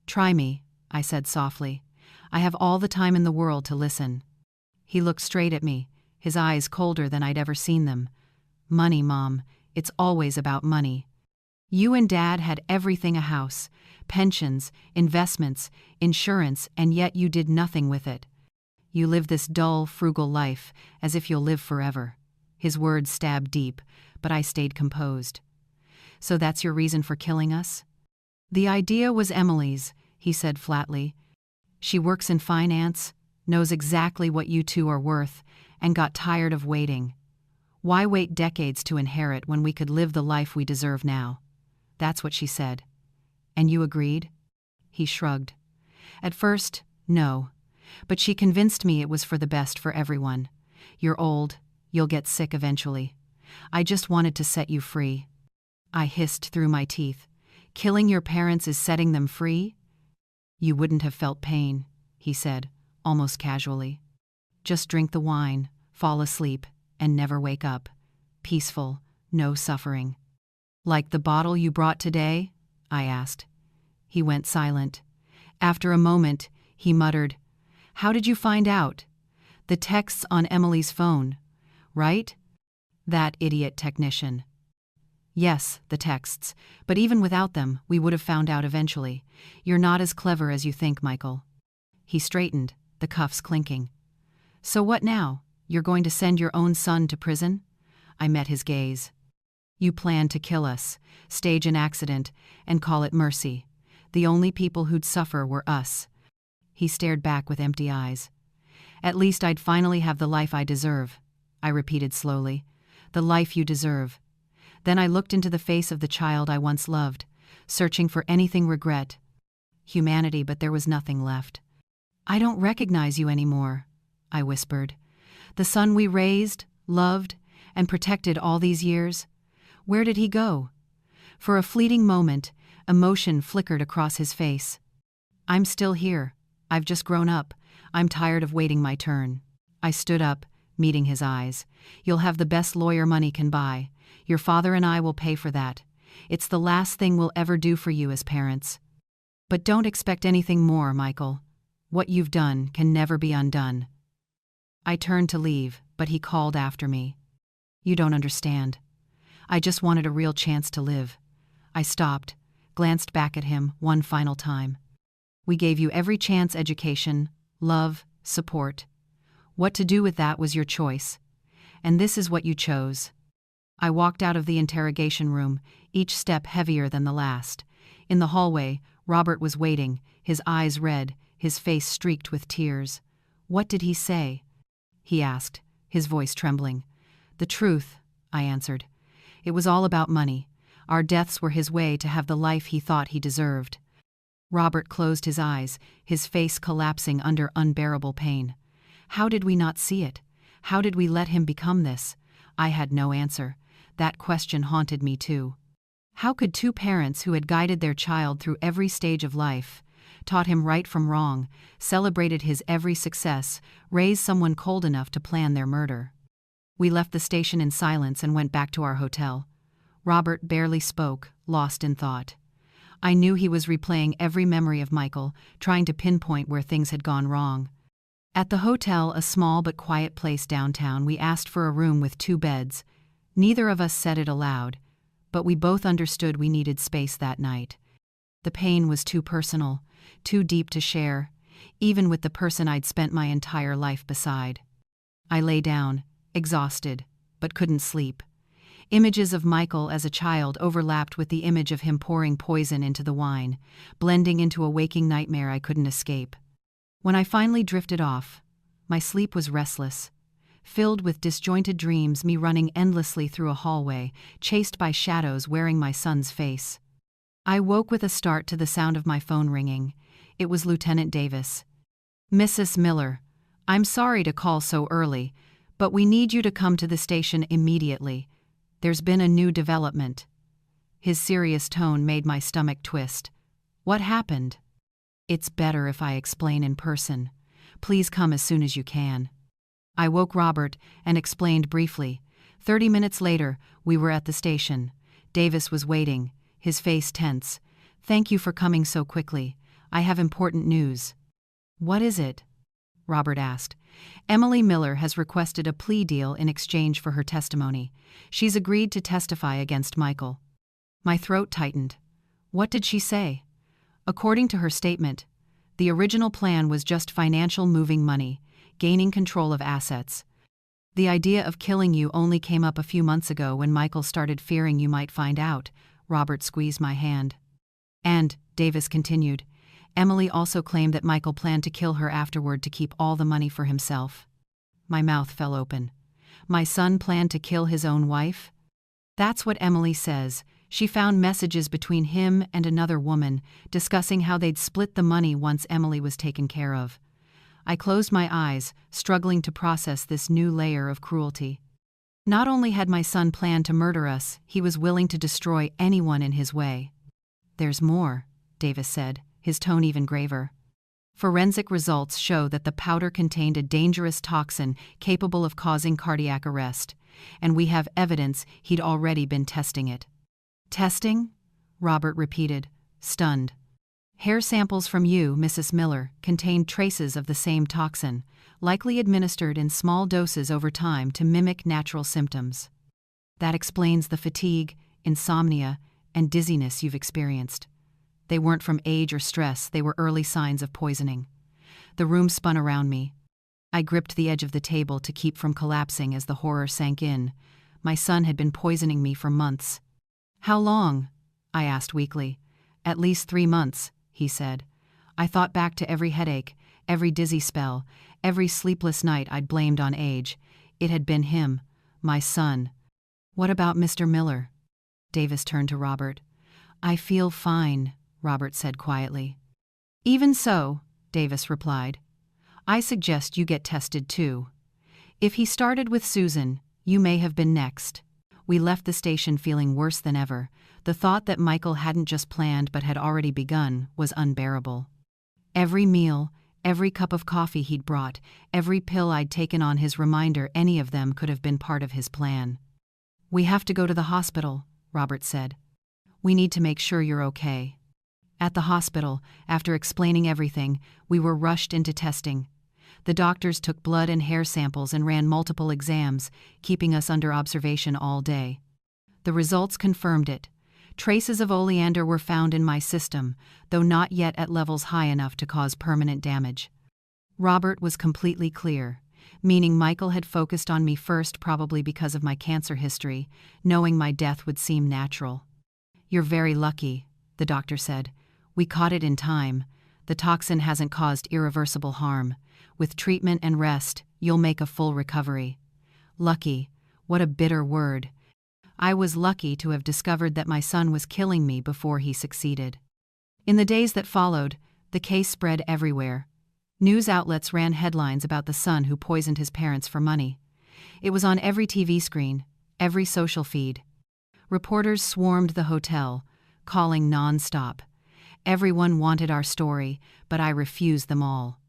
Try me, I said softly. I have all the time in the world to listen. He looked straight at me, his eyes colder than I'd ever seen them. Money, Mom. It's always about money. You and Dad had everything, a house, pensions, investments, insurance, and yet you did nothing with it. You live this dull, frugal life, as if you'll live forever. His words stabbed deep, but I stayed composed. So that's your reason for killing us? The idea was Emily's, he said flatly. She works in finance, knows exactly what you two are worth, and got tired of waiting. Why wait decades to inherit when we could live the life we deserve now? That's what she said. And you agreed? He shrugged. At first, no. But she convinced me it was for the best for everyone. You're old, you'll get sick eventually. I just wanted to set you free. I hissed through my teeth. Killing your parents is setting them free? You wouldn't have felt pain, he said, almost casually. Just drink the wine, fall asleep, and never wake up. Peaceful, no suffering. Like the bottle you brought today? I asked. He went silent. After a moment, he muttered, How did you find out? The texts on Emily's phone, right? That idiot technician. Yes, the texts, but even without them, we would have found out eventually. You're not as clever as you think, Michael. He straightened, the cuffs clinking. So what now? You're going to send your own son to prison? I met his gaze. You planned to kill us, stage an accident, and call it mercy. The only people who'd suffer were us. He stared back with empty eyes. At least I'd finally have the life I deserve, I repeated slowly. The life you deserve. Then I looked into the face of the child I once loved, searching for anything regret. Humanity, but there was nothing left. I don't recognize you anymore, I whispered. The son we raised, loved, and protected all these years. Where did he go? For a fleeting moment, emotion flickered across his face. I'm still here. I've just grown up. I'm tired of waiting my turn. I stood up, meeting his eyes. You'll have the best lawyer money can buy. Your father and I will pay for that. It's the last thing we'll ever do for you as parents. But don't expect anything more, Michael. What you've done can never be undone. I turned to leave, but he called after me. You don't understand. I just wanted a real chance to live. I stopped, glanced back at him one final time. We gave you every chance: education, love, support. What to do with that was your choice. And this is what you chose. I walked out of the interrogation room, each step heavier than the last. In the hallway, Robert was waiting, his eyes red, his face streaked with tears. What did he say? He asked, his voice trembling. The truth, I answered. It was all about money. Our deaths were his way to have the life he thought he deserved. Robert closed his eyes, his face collapsing under unbearable pain. How did we not see it? How did we let him become this? I had no answer. That question haunted me too. How could two parents who had guided their child through every stage of life, taught him right from wrong, celebrated his every success, raise someone cold enough to plan their murder? We left the station in silence and went back to our hotel. Robert barely spoke, lost in thought. I knew he was replaying every memory of Michael, trying to pinpoint where things had gone wrong. At the hotel, a small but quiet place downtown, we asked for a room with 2 beds. Neither of us said it aloud, but we both understood we needed space that night. The pain was too personal, too deep to share, even with the person I'd spent my entire life beside. I lay down, exhausted, but couldn't sleep. Images of Michael as a child overlapped with the image of him pouring poison into the wine, blending into a waking nightmare I couldn't escape. When I finally drifted off, my sleep was restless, filled with disjointed dreams, me running endlessly through a hallway, chased by shadows wearing my son's face. I woke with a start to the sound of my phone ringing. It was Lieutenant Davis. Mrs. Miller, I'm sorry to call so early, but we need you to come to the station immediately. There's been a new development. His serious tone made my stomach twist. What happened? It's better if I explain in person. Please come as soon as you can. I woke Robert and explained briefly. 30 minutes later, we were at the station. Davis was waiting, his face tense. "Thank you for coming so quickly. I have important news." "What is it?" Robert asked. "Emily Miller has requested a plea deal in exchange for her testimony. She's agreed to testify against Michael." My throat tightened. What did she say? According to her statement, the original plan was just financial moving money, gaining control of assets. "The idea of killing you only came up a few months ago when Michael started fearing you might find out." Robert squeezed my hand. "And," Davis continued, "Emily also claimed that Michael planned to kill her afterward to keep all the money for himself." My mouth fell open. My son planned to kill his own wife? That's what Emily says. She found messages between him and another woman, discussing how they'd split the money once Emily was taken care of. I closed my eyes, struggling to process this new layer of cruelty. Not only had my son planned to murder us, he was willing to destroy anyone in his way. "There's more," Davis said, his tone even graver. "Forensic results show that the powder contained a dangerous toxin capable of causing cardiac arrest, and we have evidence he'd already been testing it." "Testing?" Robert repeated, stunned. "Hair samples from you, Mrs. Miller, contained traces of the same toxin, likely administered in small doses over time to mimic natural symptoms. That explains the fatigue, insomnia, and dizziness you've experienced. They weren't from age or stress, they were early signs of poisoning." The room spun around me. I gripped the edge of the table to keep from collapsing as the horror sank in. My son had been poisoning me for months. "How long?" I asked weakly. "At least 3 months," he said. I thought back to every headache, every dizzy spell, every sleepless night I'd blamed on age. It had been him, my son. "What about Mr. Miller?" Davis turned to Robert. "I feel fine," Robert said quietly. "Even so," Davis replied, "I suggest you get tested too. If he started with Susan, you may have been next." We left the station feeling worse than ever. The thought that Michael hadn't just planned but had already begun was unbearable. Every meal, every cup of coffee he'd brought, every pill I'd taken on his reminder any of them could have been part of his plan. "We have to go to the hospital," Robert said. "We need to make sure you're okay." At the hospital, after explaining everything, we were rushed into testing. The doctors took blood and hair samples and ran multiple exams, keeping us under observation all day. The results confirmed it. Traces of oleander were found in my system, though not yet at levels high enough to cause permanent damage. Robert was completely clear, meaning Michael had focused on me first, probably because of my cancer history, knowing my death would seem natural. "You're very lucky," the doctor said. "We caught it in time. The toxin hasn't caused irreversible harm. With treatment and rest, you'll make a full recovery." Lucky, what a bitter word. I was lucky to have discovered that my son was killing me before he succeeded. In the days that followed, the case spread everywhere. News outlets ran headlines about the son who poisoned his parents for money. It was on every TV screen, every social feed. Reporters swarmed the hotel, calling non-stop. Everyone wanted our story, but I refused them all.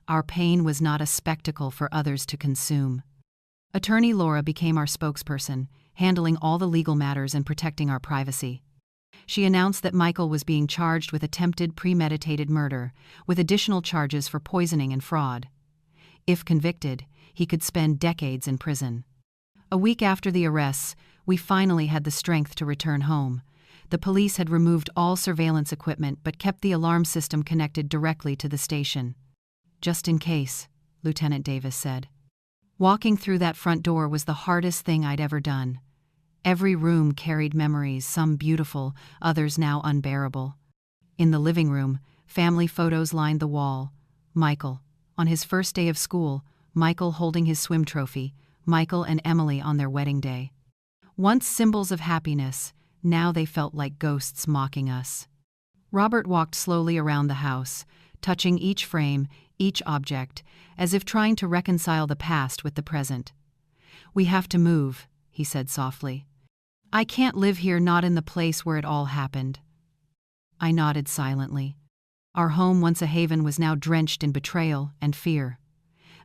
Our pain was not a spectacle for others to consume. Attorney Laura became our spokesperson, handling all the legal matters and protecting our privacy. She announced that Michael was being charged with attempted premeditated murder, with additional charges for poisoning and fraud. If convicted, he could spend decades in prison. A week after the arrests, we finally had the strength to return home. The police had removed all surveillance equipment but kept the alarm system connected directly to the station. "Just in case," Lieutenant Davis said. Walking through that front door was the hardest thing I'd ever done. Every room carried memories, some beautiful, others now unbearable. In the living room, family photos lined the wall. Michael, on his first day of school, Michael holding his swim trophy, Michael and Emily on their wedding day. Once symbols of happiness, now they felt like ghosts mocking us. Robert walked slowly around the house, touching each frame, each object, as if trying to reconcile the past with the present. "We have to move," he said softly. "I can't live here, not in the place where it all happened." I nodded silently. Our home, once a haven, was now drenched in betrayal and fear.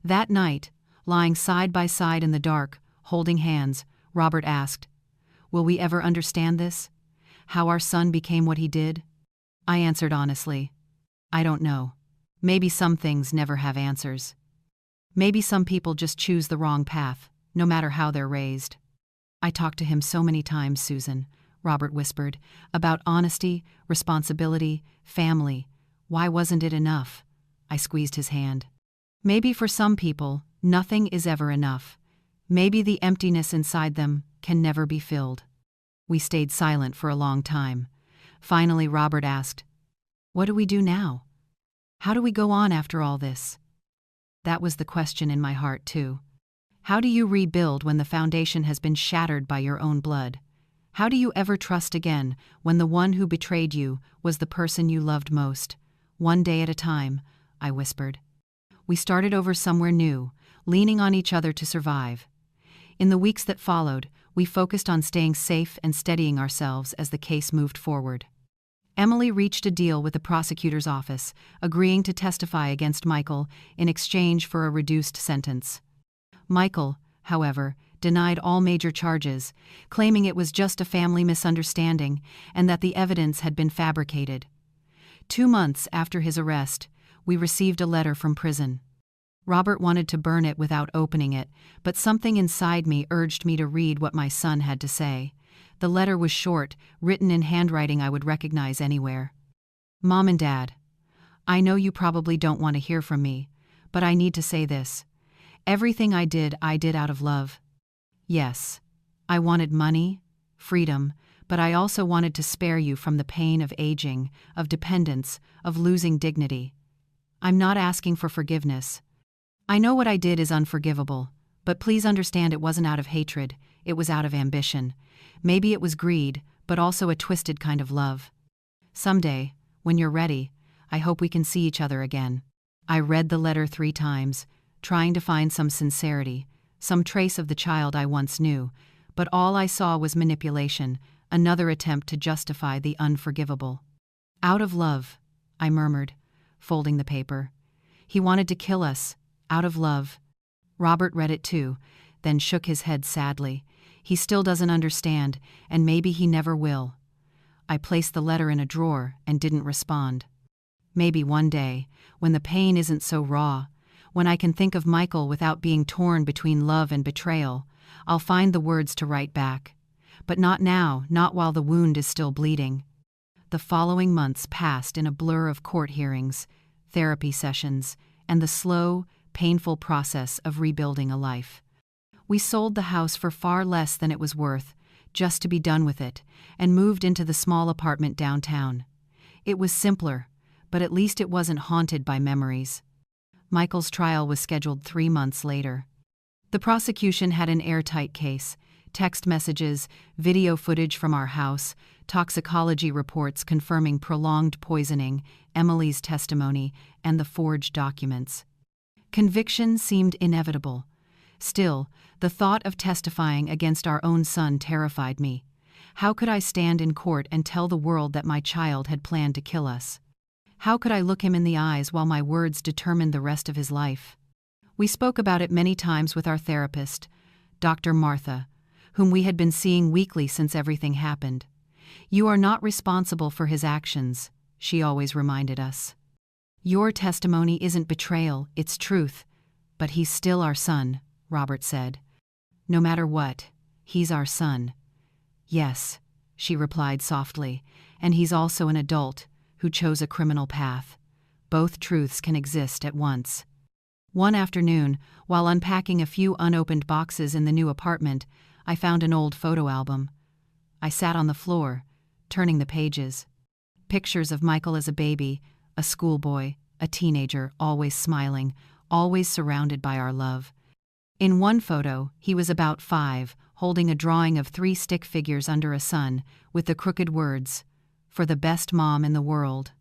That night, lying side by side in the dark, holding hands, Robert asked, Will we ever understand this? How our son became what he did? I answered honestly, I don't know. Maybe some things never have answers. Maybe some people just choose the wrong path, no matter how they're raised. I talked to him so many times, Susan, Robert whispered, about honesty, responsibility, family. Why wasn't it enough? I squeezed his hand. Maybe for some people, nothing is ever enough. Maybe the emptiness inside them can never be filled. We stayed silent for a long time. Finally, Robert asked, "What do we do now? How do we go on after all this?" That was the question in my heart, too. How do you rebuild when the foundation has been shattered by your own blood? How do you ever trust again when the one who betrayed you was the person you loved most? One day at a time, I whispered. We started over somewhere new, leaning on each other to survive. In the weeks that followed, we focused on staying safe and steadying ourselves as the case moved forward. Emily reached a deal with the prosecutor's office, agreeing to testify against Michael in exchange for a reduced sentence. Michael, however, denied all major charges, claiming it was just a family misunderstanding and that the evidence had been fabricated. 2 months after his arrest, we received a letter from prison. Robert wanted to burn it without opening it, but something inside me urged me to read what my son had to say. The letter was short, written in handwriting I would recognize anywhere. Mom and Dad, I know you probably don't want to hear from me, but I need to say this. Everything I did out of love. Yes, I wanted money, freedom, but I also wanted to spare you from the pain of aging, of dependence, of losing dignity. I'm not asking for forgiveness. I know what I did is unforgivable, but please understand it wasn't out of hatred, it was out of ambition. Maybe it was greed, but also a twisted kind of love. Someday, when you're ready, I hope we can see each other again. I read the letter 3 times, trying to find some sincerity, some trace of the child I once knew, but all I saw was manipulation, another attempt to justify the unforgivable. Out of love, I murmured, folding the paper. He wanted to kill us, out of love. Robert read it too, then shook his head sadly. He still doesn't understand, and maybe he never will. I placed the letter in a drawer and didn't respond. Maybe one day, when the pain isn't so raw, when I can think of Michael without being torn between love and betrayal, I'll find the words to write back. But not now, not while the wound is still bleeding. The following months passed in a blur of court hearings, therapy sessions, and the slow, painful process of rebuilding a life. We sold the house for far less than it was worth, just to be done with it, and moved into the small apartment downtown. It was simpler, but at least it wasn't haunted by memories. Michael's trial was scheduled 3 months later. The prosecution had an airtight case: text messages, video footage from our house, toxicology reports confirming prolonged poisoning, Emily's testimony, and the forged documents. Conviction seemed inevitable. Still, the thought of testifying against our own son terrified me. How could I stand in court and tell the world that my child had planned to kill us? How could I look him in the eyes while my words determined the rest of his life? We spoke about it many times with our therapist, Dr. Martha, whom we had been seeing weekly since everything happened. You are not responsible for his actions, she always reminded us. Your testimony isn't betrayal, it's truth. But he's still our son, Robert said. No matter what, he's our son. Yes, she replied softly, and he's also an adult who chose a criminal path. Both truths can exist at once. One afternoon, while unpacking a few unopened boxes in the new apartment, I found an old photo album. I sat on the floor, turning the pages. Pictures of Michael as a baby, a schoolboy, a teenager, always smiling, always surrounded by our love. In one photo, he was about 5, holding a drawing of 3 stick figures under a sun, with the crooked words, "For the best mom in the world."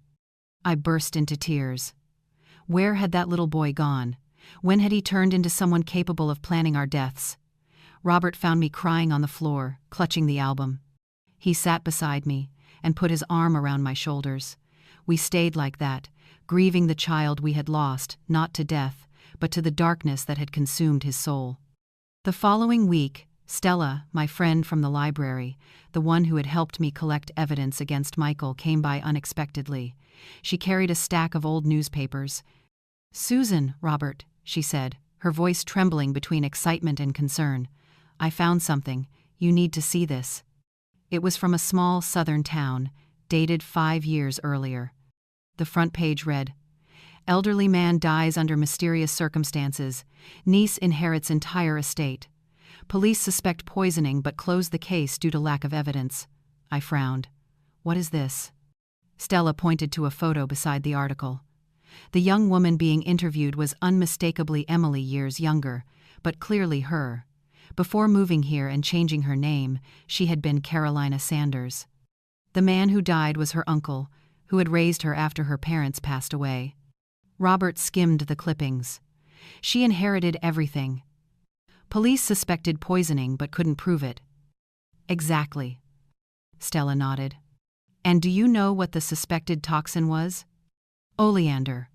I burst into tears. Where had that little boy gone? When had he turned into someone capable of planning our deaths? Robert found me crying on the floor, clutching the album. He sat beside me and put his arm around my shoulders. We stayed like that, grieving the child we had lost, not to death, but to the darkness that had consumed his soul. The following week, Stella, my friend from the library, the one who had helped me collect evidence against Michael, came by unexpectedly. She carried a stack of old newspapers. "Susan, Robert," she said, her voice trembling between excitement and concern. "I found something. You need to see this." It was from a small southern town, dated 5 years earlier. The front page read, "Elderly man dies under mysterious circumstances. Niece inherits entire estate. Police suspect poisoning but close the case due to lack of evidence." I frowned. "What is this?" Stella pointed to a photo beside the article. The young woman being interviewed was unmistakably Emily, years younger, but clearly her. Before moving here and changing her name, she had been Carolina Sanders. The man who died was her uncle, who had raised her after her parents passed away. Robert skimmed the clippings. She inherited everything. Police suspected poisoning but couldn't prove it. Exactly. Stella nodded. And do you know what the suspected toxin was? Oleander.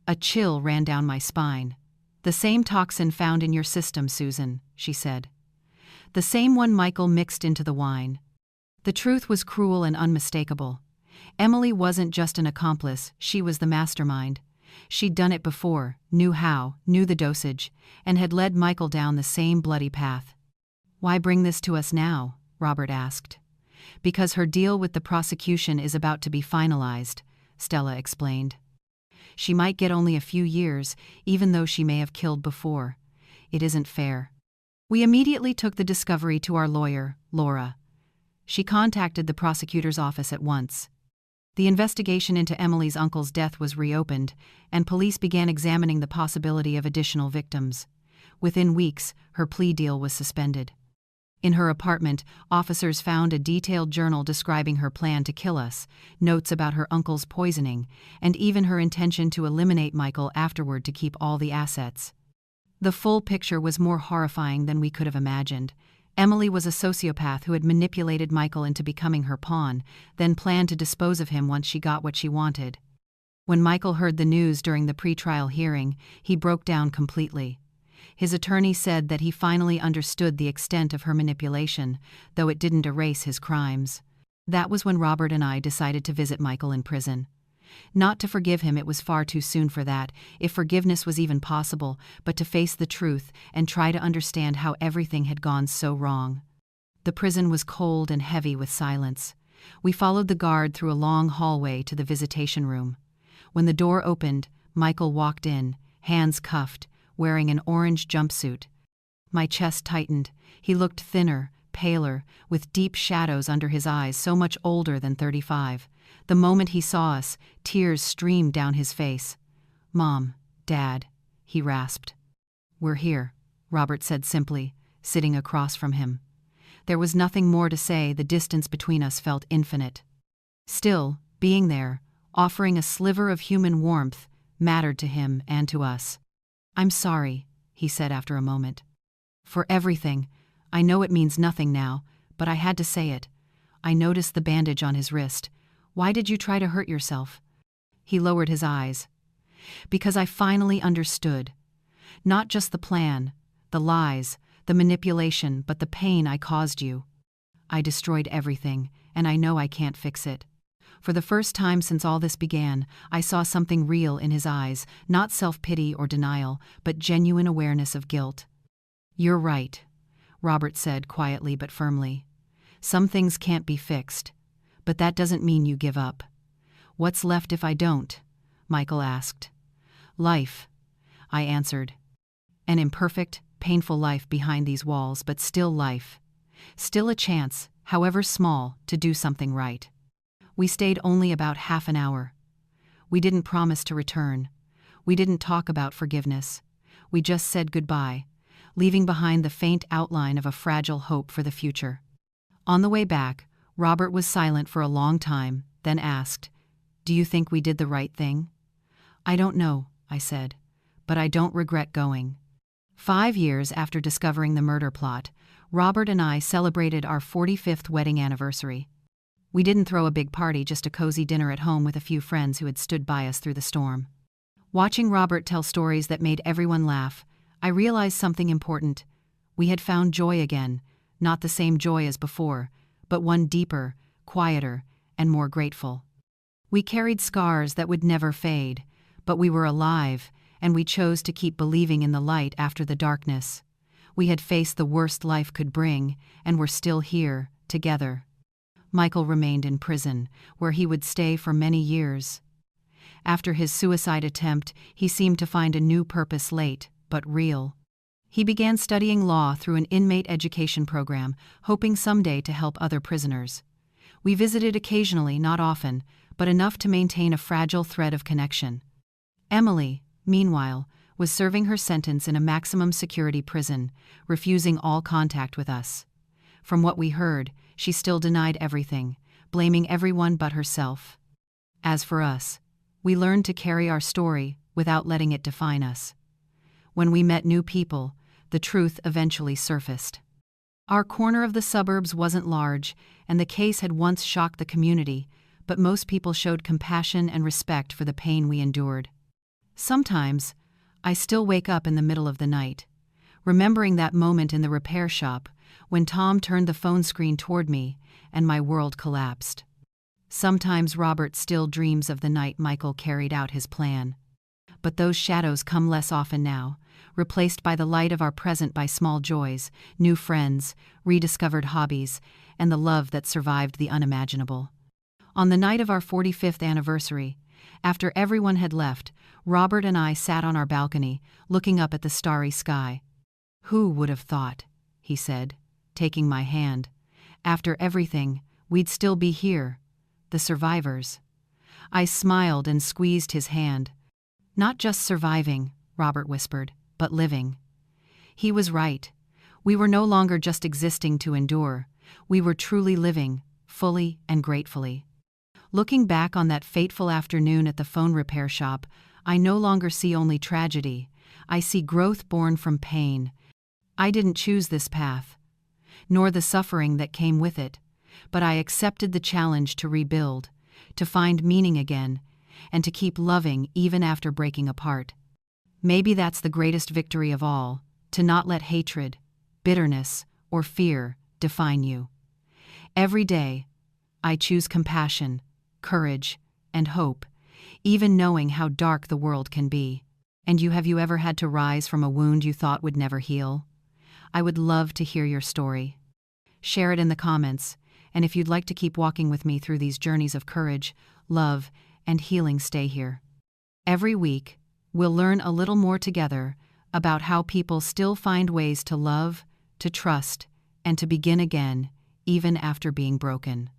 A chill ran down my spine. "The same toxin found in your system, Susan," she said. "The same one Michael mixed into the wine." The truth was cruel and unmistakable. Emily wasn't just an accomplice, she was the mastermind. She'd done it before, knew how, knew the dosage, and had led Michael down the same bloody path. "Why bring this to us now?" Robert asked. "Because her deal with the prosecution is about to be finalized," Stella explained. "She might get only a few years, even though she may have killed before. It isn't fair." We immediately took the discovery to our lawyer, Laura. She contacted the prosecutor's office at once. The investigation into Emily's uncle's death was reopened, and police began examining the possibility of additional victims. Within weeks, her plea deal was suspended. In her apartment, officers found a detailed journal describing her plan to kill us, notes about her uncle's poisoning, and even her intention to eliminate Michael afterward to keep all the assets. The full picture was more horrifying than we could have imagined. Emily was a sociopath who had manipulated Michael into becoming her pawn, then planned to dispose of him once she got what she wanted. When Michael heard the news during the pretrial hearing, he broke down completely. His attorney said that he finally understood the extent of her manipulation, though it didn't erase his crimes. That was when Robert and I decided to visit Michael in prison. Not to forgive him, it was far too soon for that, if forgiveness was even possible, but to face the truth and try to understand how everything had gone so wrong. The prison was cold and heavy with silence. We followed the guard through a long hallway to the visitation room. When the door opened, Michael walked in, hands cuffed, wearing an orange jumpsuit. My chest tightened. He looked thinner, paler, with deep shadows under his eyes, so much older than 35. The moment he saw us, tears streamed down his face. "Mom, Dad," he rasped. "We're here," Robert said simply, sitting across from him. There was nothing more to say, the distance between us felt infinite. Still, being there, offering a sliver of human warmth, mattered to him and to us. "I'm sorry," he said after a moment. "For everything. I know it means nothing now, but I had to say it." I noticed the bandage on his wrist. "Why did you try to hurt yourself?" He lowered his eyes. "Because I finally understood. Not just the plan, the lies, the manipulation, but the pain I caused you. I destroyed everything, and I know I can't fix it." For the first time since all this began, I saw something real in his eyes, not self-pity or denial, but genuine awareness of guilt. "You're right," Robert said quietly but firmly. "Some things can't be fixed. But that doesn't mean you give up." "What's left if I don't?" Michael asked. "Life," I answered. "An imperfect, painful life behind these walls, but still life. Still a chance, however small, to do something right." We stayed only about half an hour. We didn't promise to return. We didn't talk about forgiveness. We just said goodbye, leaving behind the faint outline of a fragile hope for the future. On the way back, Robert was silent for a long time, then asked, "Do you think we did the right thing?" "I don't know," I said, "but I don't regret going." 5 years after discovering the murder plot, Robert and I celebrated our 45th wedding anniversary. We didn't throw a big party, just a cozy dinner at home with a few friends who had stood by us through the storm. Watching Robert tell stories that made everyone laugh, I realized something important. We had found joy again, not the same joy as before, but one deeper, quieter, and more grateful. We carried scars that would never fade, but we were alive, and we chose to keep believing in the light after the darkness. We had faced the worst life could bring, and were still here, together. Michael remained in prison, where he would stay for many years. After his suicide attempt, he seemed to find a new purpose late, but real. He began studying law through an inmate education program, hoping someday to help other prisoners. We visited occasionally, not often, but enough to maintain a fragile thread of connection. Emily, meanwhile, was serving her sentence in a maximum security prison, refusing all contact with us. From what we heard, she still denied everything, blaming everyone but herself. As for us, we learned to carry our story without letting it define us. When we met new people, the truth eventually surfaced. Our corner of the suburbs wasn't large, and the case had once shocked the community, but most people showed compassion and respect for the pain we endured. Sometimes, I still wake up in the middle of the night, remembering that moment in the repair shop when Tom turned the phone screen toward me and my world collapsed. Sometimes Robert still dreams of the night Michael carried out his plan. But those shadows come less often now, replaced by the light of our present by small joys, new friends, rediscovered hobbies, and the love that survived the unimaginable. On the night of our 45th anniversary, after everyone had left, Robert and I sat on our balcony, looking up at the starry sky. "Who would have thought," he said, taking my hand, "after everything, we'd still be here, the survivors." I smiled and squeezed his hand. "Not just surviving," Robert whispered, "but living." He was right. We were no longer just existing to endure. We were truly living, fully and gratefully. Looking back on that fateful afternoon at the phone repair shop, I no longer see only tragedy. I see growth born from pain. I didn't choose this path, nor the suffering that came with it, but I accepted the challenge to rebuild, to find meaning again, and to keep loving even after breaking apart. Maybe that's the greatest victory of all, to not let hatred, bitterness, or fear define you. Every day, I choose compassion, courage, and hope, even knowing how dark the world can be. And have you ever had to rise from a wound you thought would never heal? I would love to hear your story. Share it in the comments, and if you'd like to keep walking with me through these journeys of courage, love, and healing, stay here. Every week, we'll learn a little more together about how people still find ways to love, to trust, and to begin again, even after being broken.